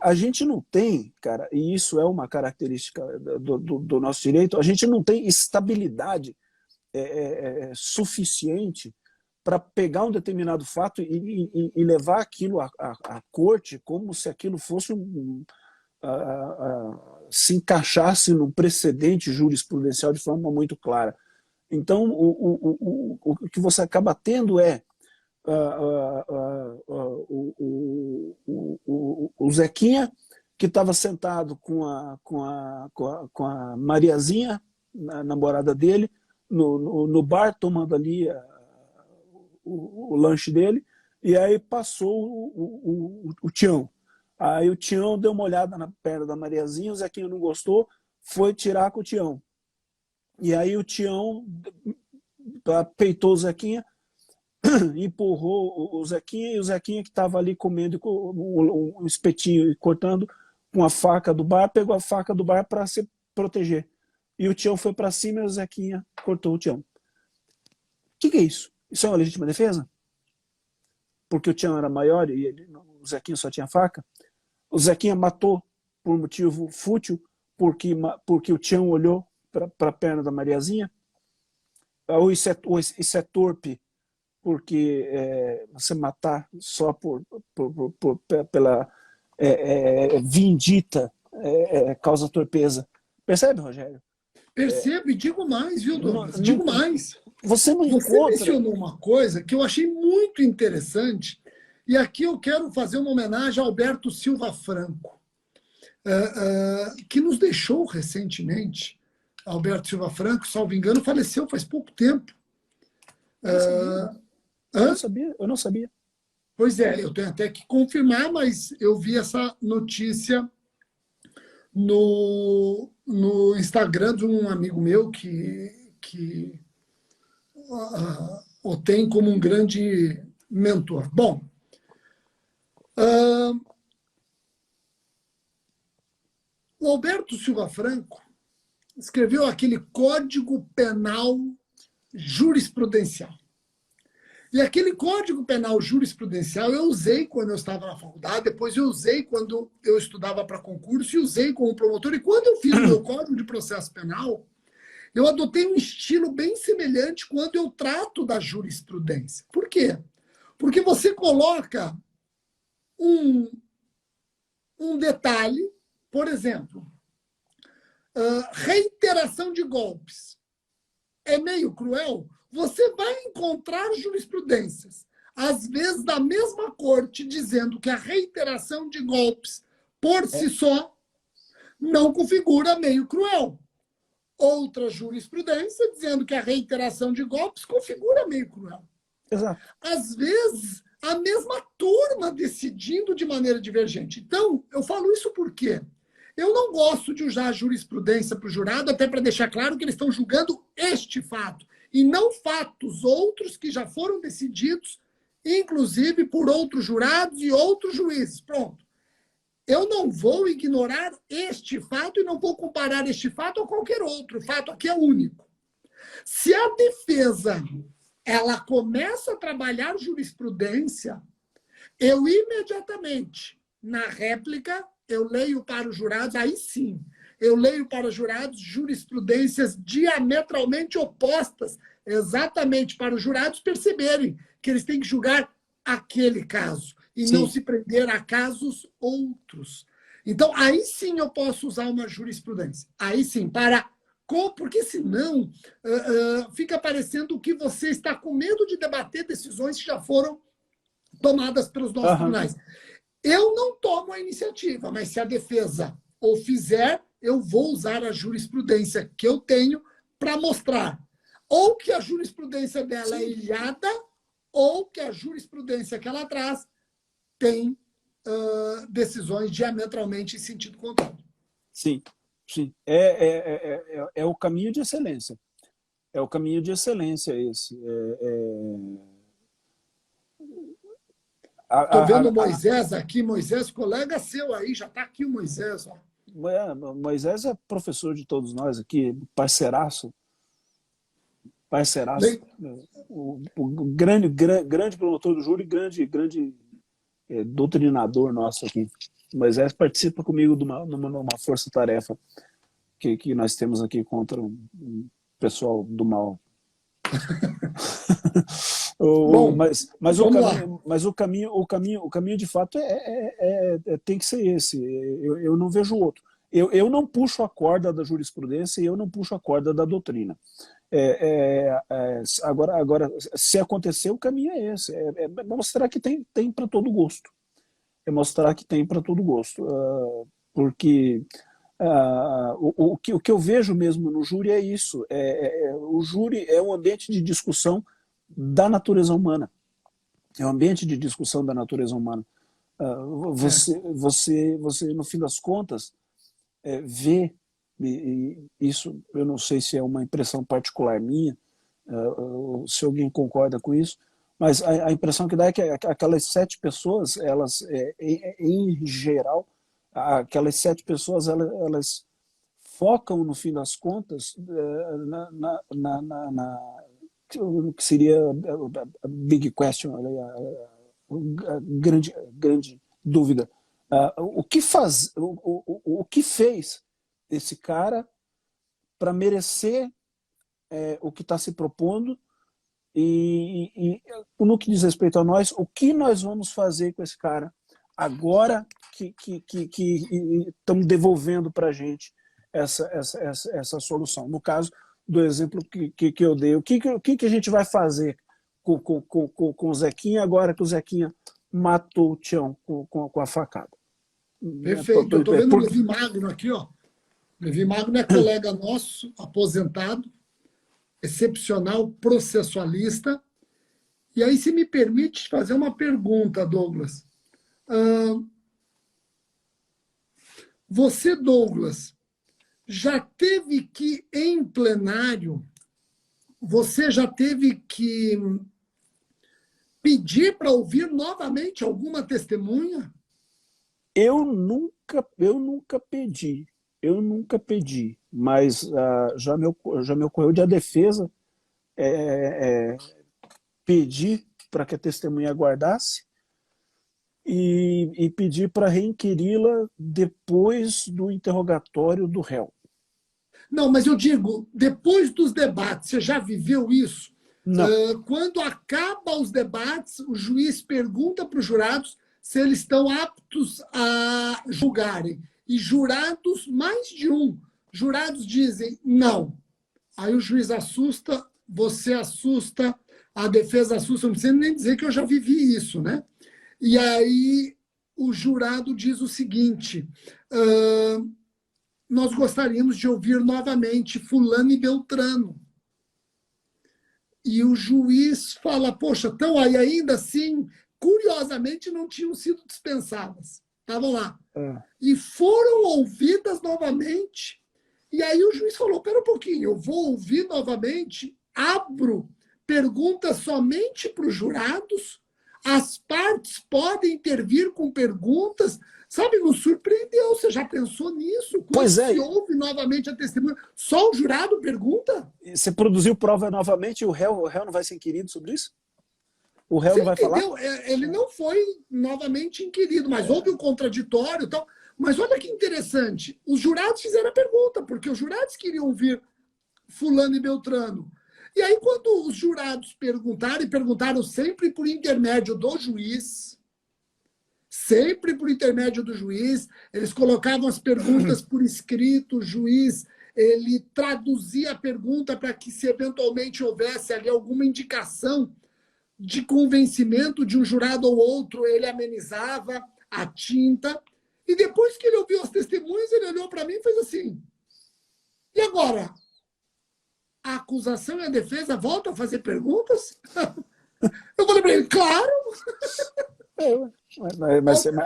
A gente não tem, cara, e isso é uma característica do nosso direito, a gente não tem estabilidade suficiente para pegar um determinado fato e levar aquilo à corte como se aquilo fosse se encaixasse num precedente jurisprudencial de forma muito clara. Então, o que você acaba tendo é o Zequinha, que estava sentado com a Mariazinha, a namorada dele, no bar, tomando ali o lanche dele, e aí passou o Tião. Aí o Tião deu uma olhada na perna da Mariazinha, o Zequinha não gostou, foi tirar com o Tião. E aí o Tião peitou o Zequinha, empurrou o Zequinha, e o Zequinha, que estava ali comendo um espetinho e cortando com a faca do bar, pegou a faca do bar para se proteger. E o Tião foi para cima e o Zequinha cortou o Tião. O que é isso? Isso é uma legítima defesa? Porque o Tião era maior e o Zequinha só tinha faca? O Zequinha matou por motivo fútil, porque o Tião olhou para a perna da Mariazinha? Ou isso é torpe, porque você matar só pela vindita causa torpeza? Percebe, Rogério? Percebo e digo mais, viu, Douglas? Digo mais. Você não Você encontra... mencionou uma coisa que eu achei muito interessante, e aqui eu quero fazer uma homenagem a Alberto Silva Franco, que nos deixou recentemente. Alberto Silva Franco, salvo engano, faleceu faz pouco tempo. Eu não sabia. Pois é, eu tenho até que confirmar, mas eu vi essa notícia no Instagram de um amigo meu que o tem como um grande mentor. Bom, o Alberto Silva Franco escreveu aquele Código Penal Jurisprudencial. E aquele Código Penal Jurisprudencial eu usei quando eu estava na faculdade, depois eu usei quando eu estudava para concurso e usei como promotor. E quando eu fiz o meu Código de Processo Penal, eu adotei um estilo bem semelhante quando eu trato da jurisprudência. Por quê? Porque você coloca um detalhe, por exemplo, reiteração de golpes. É meio cruel? Você vai encontrar jurisprudências, às vezes da mesma corte, dizendo que a reiteração de golpes, por si só, não configura meio cruel. Outra jurisprudência dizendo que a reiteração de golpes configura meio cruel. Exato. Às vezes, a mesma turma decidindo de maneira divergente. Então, eu falo isso por quê? Eu não gosto de usar a jurisprudência para o jurado, até para deixar claro que eles estão julgando este fato, e não fatos outros que já foram decididos, inclusive por outros jurados e outros juízes. Pronto. Eu não vou ignorar este fato e não vou comparar este fato a qualquer outro. O fato aqui é único. Se a defesa ela começa a trabalhar jurisprudência, eu imediatamente, na réplica, eu leio para os jurados, aí sim, eu leio para os jurados jurisprudências diametralmente opostas, exatamente para os jurados perceberem que eles têm que julgar aquele caso e não se prender a casos outros. Então, aí sim eu posso usar uma jurisprudência. Aí sim, porque senão fica parecendo que você está com medo de debater decisões que já foram tomadas pelos nossos tribunais. Eu não tomo a iniciativa, mas se a defesa o fizer, eu vou usar a jurisprudência que eu tenho para mostrar ou que a jurisprudência dela é ilhada ou que a jurisprudência que ela traz tem decisões diametralmente em sentido contrário. Sim, sim. É o caminho de excelência. É o caminho de excelência esse. Estou vendo o Moisés aqui. Moisés, colega seu aí, já está aqui o Moisés. Ó. Moisés é professor de todos nós aqui, parceiraço. O grande promotor do júri, grande doutrinador nosso aqui. Moisés participa comigo numa força-tarefa que nós temos aqui contra o pessoal do mal. Bom, Mas vamos lá. o caminho de fato tem que ser esse. Eu não vejo outro. Eu não puxo a corda da jurisprudência e eu não puxo a corda da doutrina. Agora, se acontecer, o caminho é esse. É mostrar que tem para todo gosto. É mostrar que tem para todo gosto. Porque o que eu vejo mesmo no júri é isso. O júri é um ambiente de discussão da natureza humana. É um ambiente de discussão da natureza humana. É. Você, no fim das contas, vê, e isso eu não sei se é uma impressão particular minha, se alguém concorda com isso, mas a impressão que dá é que aquelas 7 pessoas, elas, em geral, aquelas 7 pessoas, elas focam, no fim das contas, o que seria a big question, a grande dúvida. O que fez esse cara para merecer o que está se propondo e, no que diz respeito a nós, o que nós vamos fazer com esse cara agora que estamos devolvendo para a gente essa solução. No caso do exemplo que eu dei, o que a gente vai fazer com o Zequinha agora que o Zequinha matou o Tião com a facada? Perfeito. Eu estou vendo o Levi Magno aqui, ó. Levi Magno é colega nosso, aposentado, excepcional, processualista. E aí, se me permite fazer uma pergunta, Douglas. Você, Douglas, já teve que, em plenário, você já teve que pedir para ouvir novamente alguma testemunha? Eu nunca pedi. Eu nunca pedi, mas já me ocorreu de a defesa pedir para que a testemunha aguardasse e pedir para reinquiri-la depois do interrogatório do réu. Não, mas eu digo, depois dos debates, você já viveu isso? Não. Quando acaba os debates, o juiz pergunta para os jurados se eles estão aptos a julgarem. E jurados, mais de um, jurados dizem não. Aí o juiz assusta, você assusta, a defesa assusta, não precisa nem dizer que eu já vivi isso, né? E aí o jurado diz o seguinte: nós gostaríamos de ouvir novamente fulano e beltrano. E o juiz fala, poxa, então aí ainda assim, curiosamente, não tinham sido dispensadas. Estavam lá. E foram ouvidas novamente. E aí o juiz falou, espera um pouquinho, eu vou ouvir novamente, abro perguntas somente para os jurados, as partes podem intervir com perguntas. Sabe, nos surpreendeu. Você já pensou nisso? Quando se ouve novamente a testemunha, só o jurado pergunta? Você produziu prova novamente e o réu não vai ser inquirido sobre isso? O réu Você não vai entendeu? falar? Ele não foi novamente inquirido, mas houve um contraditório e tal. Mas olha que interessante. Os jurados fizeram a pergunta, porque os jurados queriam ouvir fulano e beltrano. E aí, quando os jurados perguntaram, e perguntaram sempre por intermédio do juiz, eles colocavam as perguntas por escrito, o juiz, ele traduzia a pergunta para que, se eventualmente houvesse ali alguma indicação de convencimento de um jurado ou outro, ele amenizava a tinta. E depois que ele ouviu as testemunhas, ele olhou para mim e fez assim: e agora? A acusação e a defesa voltam a fazer perguntas? Eu falei para ele, claro! Mas você não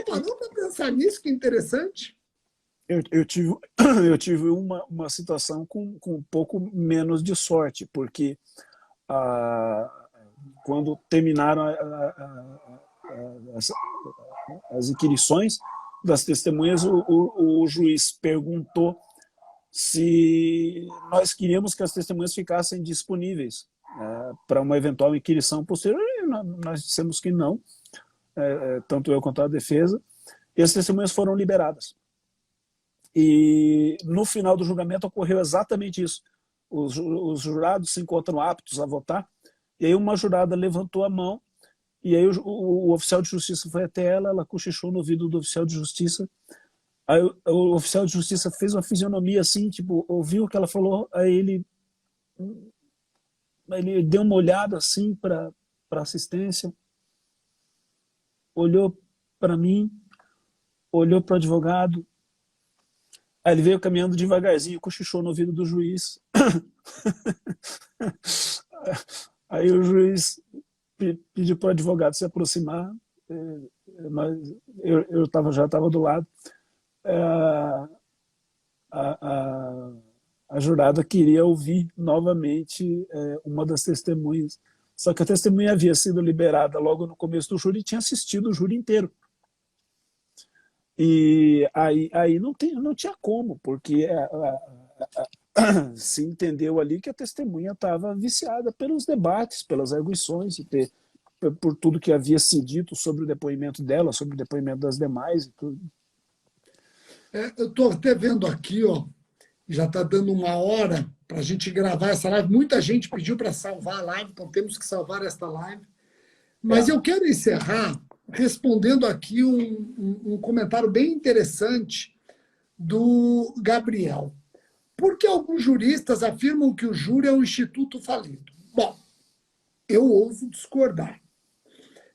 parou para pensar nisso? Que interessante. Eu tive uma situação com um pouco menos de sorte, porque quando terminaram as inquirições das testemunhas, o juiz perguntou se nós queríamos que as testemunhas ficassem disponíveis para uma eventual inquirição posterior. Nós dissemos que não, tanto eu quanto a defesa, e as testemunhas foram liberadas. E no final do julgamento ocorreu exatamente isso. Os jurados se encontram aptos a votar E aí uma jurada levantou a mão, e aí o oficial de justiça foi até ela, ela cochichou no ouvido do oficial de justiça. Aí o oficial de justiça fez uma fisionomia assim, tipo, ouviu o que ela falou, aí ele deu uma olhada assim para a assistência, olhou para mim, olhou para o advogado, aí ele veio caminhando devagarzinho, cochichou no ouvido do juiz. Aí o juiz pediu para o advogado se aproximar, mas eu já estava do lado. A, a, a jurada queria ouvir novamente uma das testemunhas, só que a testemunha havia sido liberada logo no começo do júri e tinha assistido o júri inteiro. E aí não tinha como, porque se entendeu ali que a testemunha estava viciada pelos debates, pelas arguições, por tudo que havia se dito sobre o depoimento dela, sobre o depoimento das demais e tudo. Eu estou até vendo aqui, ó, já está dando 1 hora para a gente gravar essa live. Muita gente pediu para salvar a live, então temos que salvar esta live. Mas eu quero encerrar respondendo aqui um comentário bem interessante do Gabriel. Por que alguns juristas afirmam que o júri é um instituto falido? Bom, eu ouso discordar.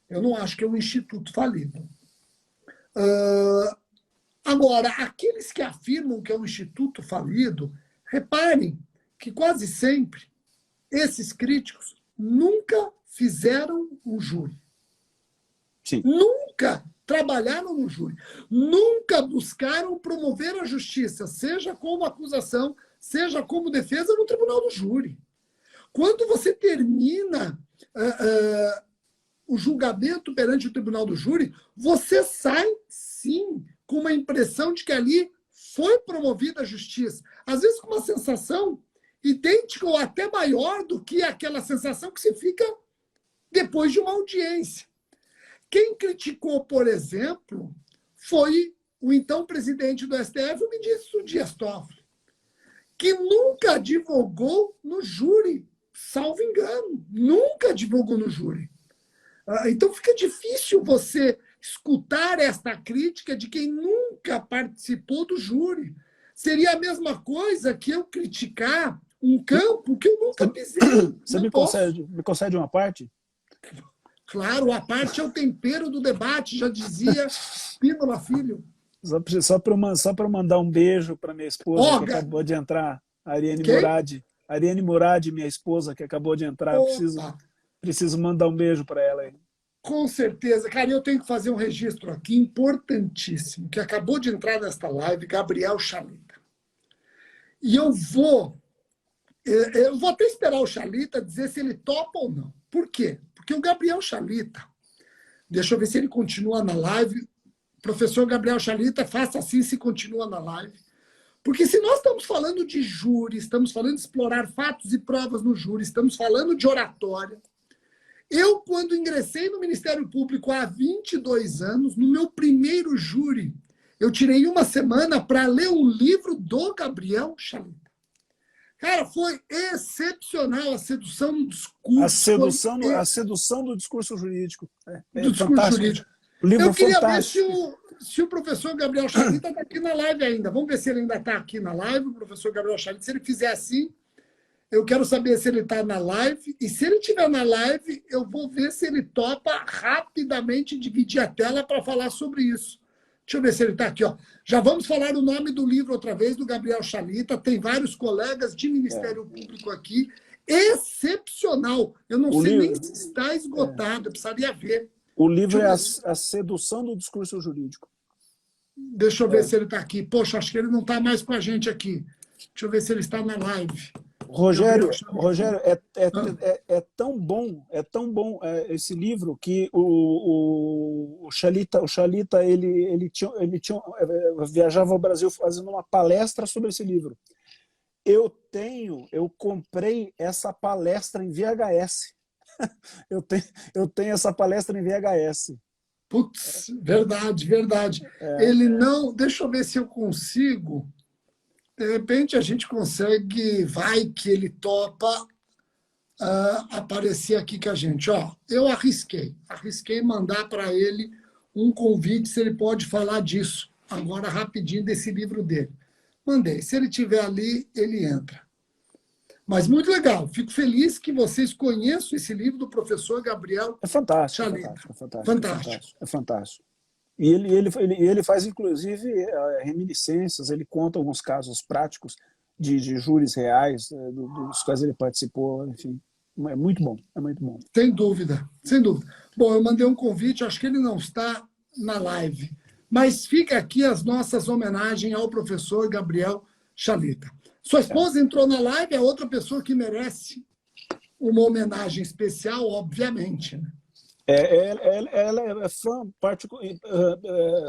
Eu não acho que é um instituto falido. Agora, aqueles que afirmam que é um instituto falido, reparem que quase sempre esses críticos nunca fizeram um júri. Sim. Nunca trabalharam no júri. Nunca buscaram promover a justiça, seja como acusação, seja como defesa, no tribunal do júri. Quando você termina o julgamento perante o tribunal do júri, você sai, sim, com uma impressão de que ali foi promovida a justiça. Às vezes com uma sensação idêntica ou até maior do que aquela sensação que se fica depois de uma audiência. Quem criticou, por exemplo, foi o então presidente do STF, o ministro Dias Toffoli, que nunca advogou no júri, salvo engano, nunca advogou no júri. Então fica difícil você escutar esta crítica de quem nunca participou do júri. Seria a mesma coisa que eu criticar um campo que eu nunca pisei. Você me concede uma parte? Claro, a parte é o tempero do debate, já dizia Pínola Filho. Só para mandar um beijo para minha esposa, que acabou de entrar, Ariane Murad. Ariane Murad, minha esposa, que acabou de entrar. Preciso mandar um beijo para ela aí. Com certeza. Cara, eu tenho que fazer um registro aqui importantíssimo, que acabou de entrar nesta live, Gabriel Chalita. E eu vou até esperar o Chalita dizer se ele topa ou não. Por quê? Porque o Gabriel Chalita, deixa eu ver se ele continua na live. Professor Gabriel Chalita, faça assim se continua na live. Porque se nós estamos falando de júri, estamos falando de explorar fatos e provas no júri, estamos falando de oratória. Eu, quando ingressei no Ministério Público há 22 anos, no meu primeiro júri, eu tirei 1 semana para ler um livro do Gabriel Chalita. Cara, foi excepcional a sedução do discurso. A sedução do discurso jurídico. Do discurso jurídico. O livro eu queria fantástico. ver se o professor Gabriel Chalita está aqui na live ainda. Vamos ver se ele ainda está aqui na live, o professor Gabriel Chalita. Se ele fizer assim, eu quero saber se ele está na live. E se ele estiver na live, eu vou ver se ele topa rapidamente dividir a tela para falar sobre isso. Deixa eu ver se ele está aqui. Ó. Já vamos falar o nome do livro outra vez, do Gabriel Chalita. Tem vários colegas de Ministério Público aqui. Excepcional. Eu não sei nem se está esgotado, eu precisaria ver. O livro é a sedução do discurso jurídico. Deixa eu ver se ele está aqui. Poxa, acho que ele não está mais com a gente aqui. Deixa eu ver se ele está na live. Rogério, é tão bom esse livro que o Chalita ele viajava ao Brasil fazendo uma palestra sobre esse livro. Eu comprei essa palestra em VHS. Eu tenho essa palestra em VHS. Putz, verdade. Ele não... Deixa eu ver se eu consigo... De repente a gente consegue, vai que ele topa aparecer aqui com a gente. Ó, eu arrisquei mandar para ele um convite, se ele pode falar disso, agora rapidinho, desse livro dele. Mandei. Se ele estiver ali, ele entra. Mas muito legal. Fico feliz que vocês conheçam esse livro do professor Gabriel É fantástico, Chalita. fantástico. É fantástico. E ele faz, inclusive, reminiscências, ele conta alguns casos práticos de júris reais, dos quais ele participou, enfim. É muito bom, é muito bom. Sem dúvida, sem dúvida. Bom, eu mandei um convite, acho que ele não está na live, mas fica aqui as nossas homenagens ao professor Gabriel Chalita. Sua esposa entrou na live, é outra pessoa que merece uma homenagem especial, obviamente, né? Ela é fã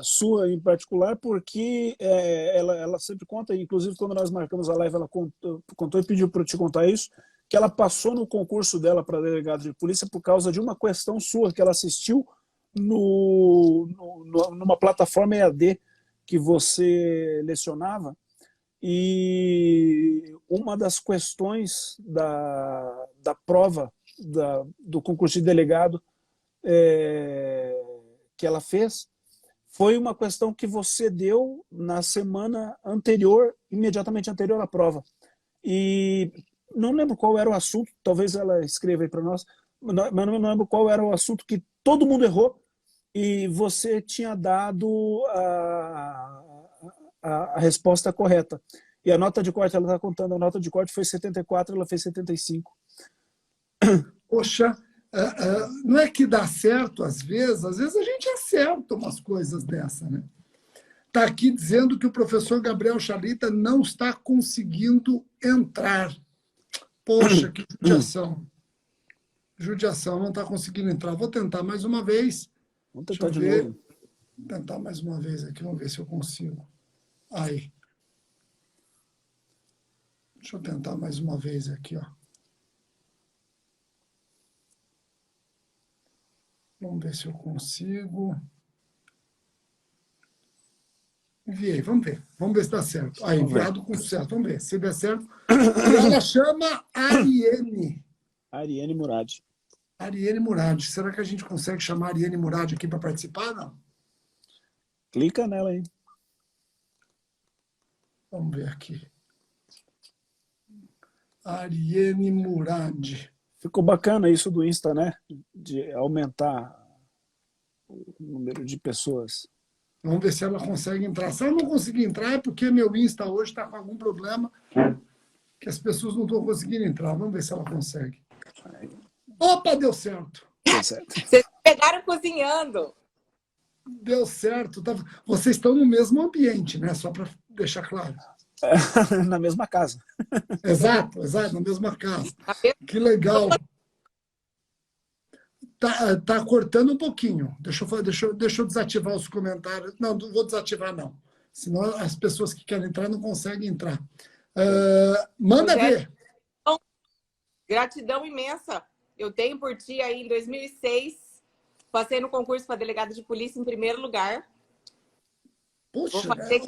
sua em particular, porque ela sempre conta, inclusive quando nós marcamos a live, ela contou e pediu para eu te contar isso, que ela passou no concurso dela para delegado de polícia por causa de uma questão sua que ela assistiu numa plataforma EAD que você lecionava, e uma das questões da prova do concurso de delegado que ela fez foi uma questão que você deu na semana anterior, imediatamente anterior à prova. E não lembro qual era o assunto, talvez ela escreva aí para nós, mas não lembro qual era o assunto que todo mundo errou e você tinha dado a resposta correta. E a nota de corte, ela está contando, a nota de corte foi 74, ela fez 75. Poxa, não é que dá certo às vezes a gente acerta umas coisas dessa, né? Está aqui dizendo que o professor Gabriel Chalita não está conseguindo entrar. Poxa, que judiação. Judiação, não está conseguindo entrar. Vou tentar mais uma vez. Vamos tentar de novo. Vou tentar mais uma vez aqui, vamos ver se eu consigo. Aí. Deixa eu tentar mais uma vez aqui, ó. Vamos ver se eu consigo. Enviei, vamos ver. Vamos ver se dá certo. Aí, enviado com sucesso. Vamos ver se der certo. E ela chama Ariane. Ariane Murad. Ariane Murad. Será que a gente consegue chamar a Ariane Murad aqui para participar? Não? Clica nela aí. Vamos ver aqui. Ariane Murad. Ficou bacana isso do Insta, né? De aumentar o número de pessoas. Vamos ver se ela consegue entrar. Se ela não conseguir entrar, é porque meu Insta hoje está com algum problema que as pessoas não estão conseguindo entrar. Vamos ver se ela consegue. Opa, deu certo. Deu certo. Vocês pegaram cozinhando. Deu certo. Vocês estão no mesmo ambiente, né? Só para deixar claro. Na mesma casa. Exato, na mesma casa. Que legal. Tá cortando um pouquinho. Deixa eu desativar os comentários. Não vou desativar, não. Senão as pessoas que querem entrar não conseguem entrar. Manda ver. Gratidão imensa. Eu tenho por ti aí em 2006. Passei no concurso para delegado de polícia em primeiro lugar. Poxa, vou fazer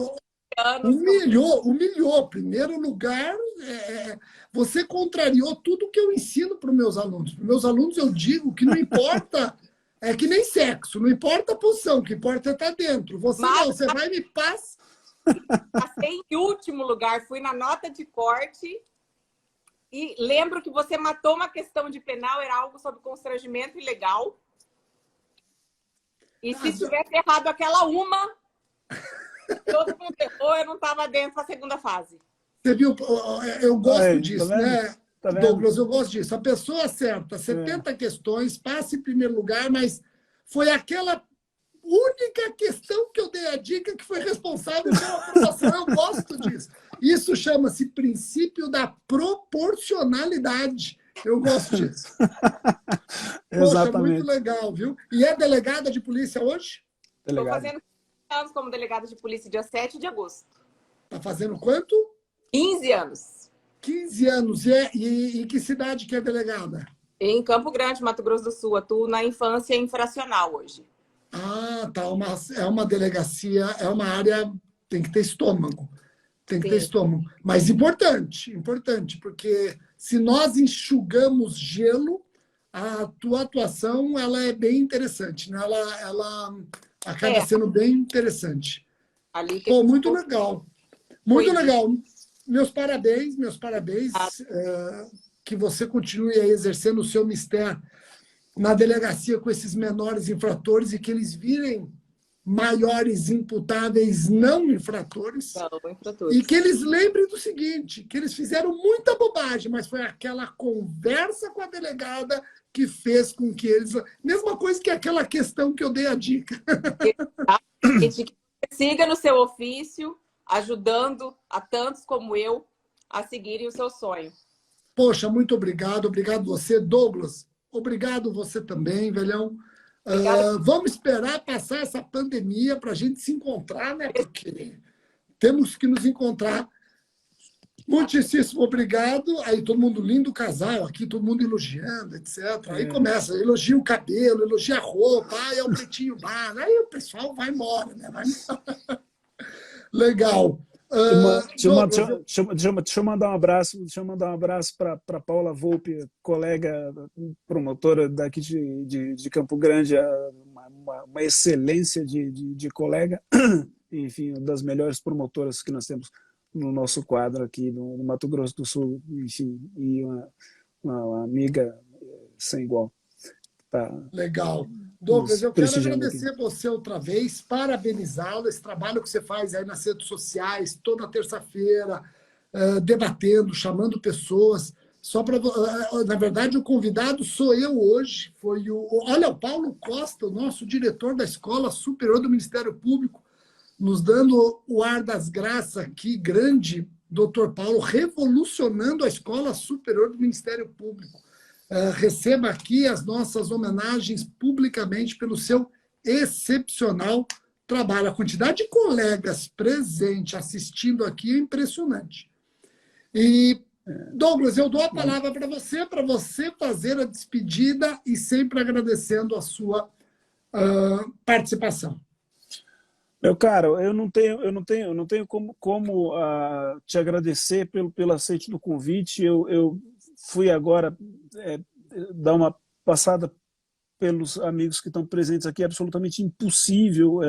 humilhou. Primeiro lugar, você contrariou tudo que eu ensino para os meus alunos. Para os meus alunos eu digo que não importa, é que nem sexo, não importa a posição, o que importa é estar dentro. Você vai me passar. Passei em último lugar, fui na nota de corte e lembro que você matou uma questão de penal, era algo sobre constrangimento ilegal. E se tivesse errado aquela uma... Todo mundo errou, eu não estava dentro da segunda fase. Você viu? Eu gosto disso, tá né, Douglas? Eu gosto disso. A pessoa acerta 70 questões, passa em primeiro lugar, mas foi aquela única questão que eu dei a dica que foi responsável pela aprovação. Eu gosto disso. Isso chama-se princípio da proporcionalidade. Eu gosto disso. Exatamente. Poxa, muito legal, viu? E é delegada de polícia hoje? Estou fazendo anos como delegada de polícia dia 7 de agosto. Está fazendo quanto? 15 anos. 15 anos. E em que cidade que é delegada? Em Campo Grande, Mato Grosso do Sul. Atuo na infância infracional hoje. Ah, tá. É uma delegacia, é uma área, tem que ter estômago. Tem que ter estômago. Mas importante, porque se nós enxugamos gelo, a tua atuação ela é bem interessante, né? Ela acaba sendo bem interessante. Ali que Pô, muito legal. Muito legal. Meus parabéns. Que você continue aí exercendo o seu mistério na delegacia com esses menores infratores e que eles virem maiores imputáveis não infratores. E que eles lembrem do seguinte, que eles fizeram muita bobagem, mas foi aquela conversa com a delegada que fez com que eles... Mesma coisa que aquela questão que eu dei a dica. Que siga no seu ofício, ajudando a tantos como eu a seguirem o seu sonho. Poxa, muito obrigado. Obrigado você, Douglas. Obrigado você também, velhão. Vamos esperar passar essa pandemia para a gente se encontrar, né? Porque temos que nos encontrar. Muitíssimo obrigado. Aí todo mundo lindo casal aqui, todo mundo elogiando, etc. Aí começa, elogia o cabelo, elogia a roupa, é o pretinho bar. Aí o pessoal vai embora, né? Legal. Deixa eu mandar um abraço para Paula Volpe, colega promotora daqui de Campo Grande, uma excelência de colega, enfim, uma das melhores promotoras que nós temos no nosso quadro aqui no Mato Grosso do Sul, enfim, e uma amiga sem igual. Legal. Douglas, eu quero agradecer você outra vez, parabenizá-lo, esse trabalho que você faz aí nas redes sociais, toda terça-feira, debatendo, chamando pessoas. Na verdade, o convidado sou eu hoje. Olha, o Paulo Costa, o nosso diretor da Escola Superior do Ministério Público, nos dando o ar das graças aqui, grande doutor Paulo, revolucionando a Escola Superior do Ministério Público. Receba aqui as nossas homenagens publicamente pelo seu excepcional trabalho. A quantidade de colegas presentes assistindo aqui é impressionante. E, Douglas, eu dou a palavra para você fazer a despedida e sempre agradecendo a sua participação. Meu caro, eu não tenho como te agradecer pelo aceite do convite. Eu fui agora dar uma passada pelos amigos que estão presentes aqui, é absolutamente impossível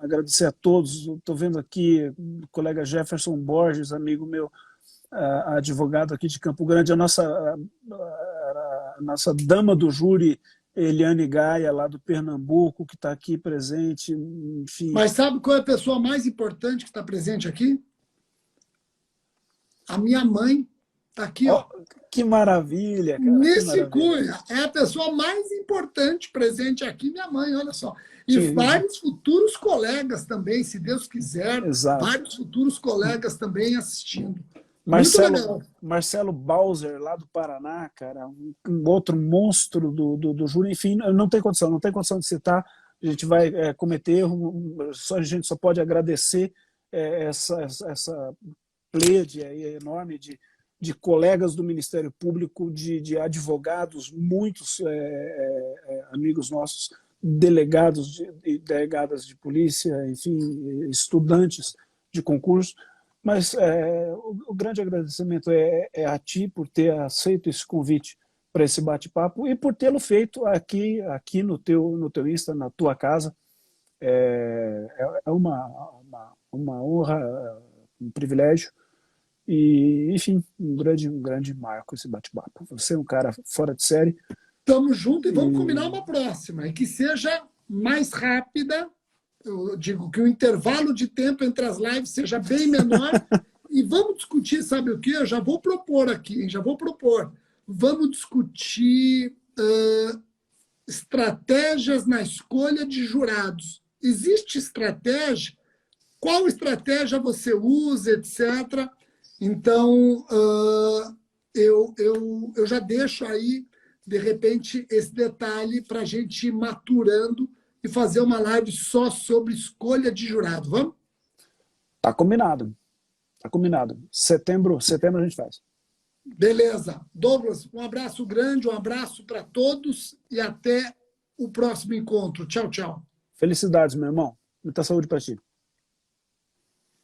agradecer a todos. Estou vendo aqui o colega Jefferson Borges, amigo meu, advogado aqui de Campo Grande, a nossa dama do júri, Eliane Gaia, lá do Pernambuco, que está aqui presente. Enfim. Mas sabe qual é a pessoa mais importante que está presente aqui? A minha mãe está aqui, ó. Que maravilha, cara. Nice Cunha. É a pessoa mais importante presente aqui, minha mãe, olha só. E vários futuros colegas também, se Deus quiser. Exato. Vários futuros colegas também assistindo. Marcelo Bauser, lá do Paraná, cara, um outro monstro do júri. Enfim, não tem condição de citar. A gente vai cometer erro, a gente só pode agradecer essa pleiade enorme de colegas do Ministério Público, de advogados, muitos amigos nossos, delegados e delegadas de polícia, enfim, estudantes de concurso. Mas o grande agradecimento é a ti por ter aceito esse convite para esse bate-papo e por tê-lo feito aqui no teu Insta, na tua casa. É uma honra, um privilégio. E, enfim, um grande marco esse bate-papo. Você é um cara fora de série. Tamo junto e vamos combinar uma próxima. E que seja mais rápida. Eu digo que o intervalo de tempo entre as lives seja bem menor. E vamos discutir, sabe o quê? Eu já vou propor aqui, hein? Vamos discutir estratégias na escolha de jurados. Existe estratégia? Qual estratégia você usa, etc., Então, eu já deixo aí, de repente, esse detalhe para a gente ir maturando e fazer uma live só sobre escolha de jurado. Vamos? Tá combinado. Setembro a gente faz. Beleza. Douglas, um abraço grande, um abraço para todos e até o próximo encontro. Tchau, tchau. Felicidades, meu irmão. Muita saúde para ti.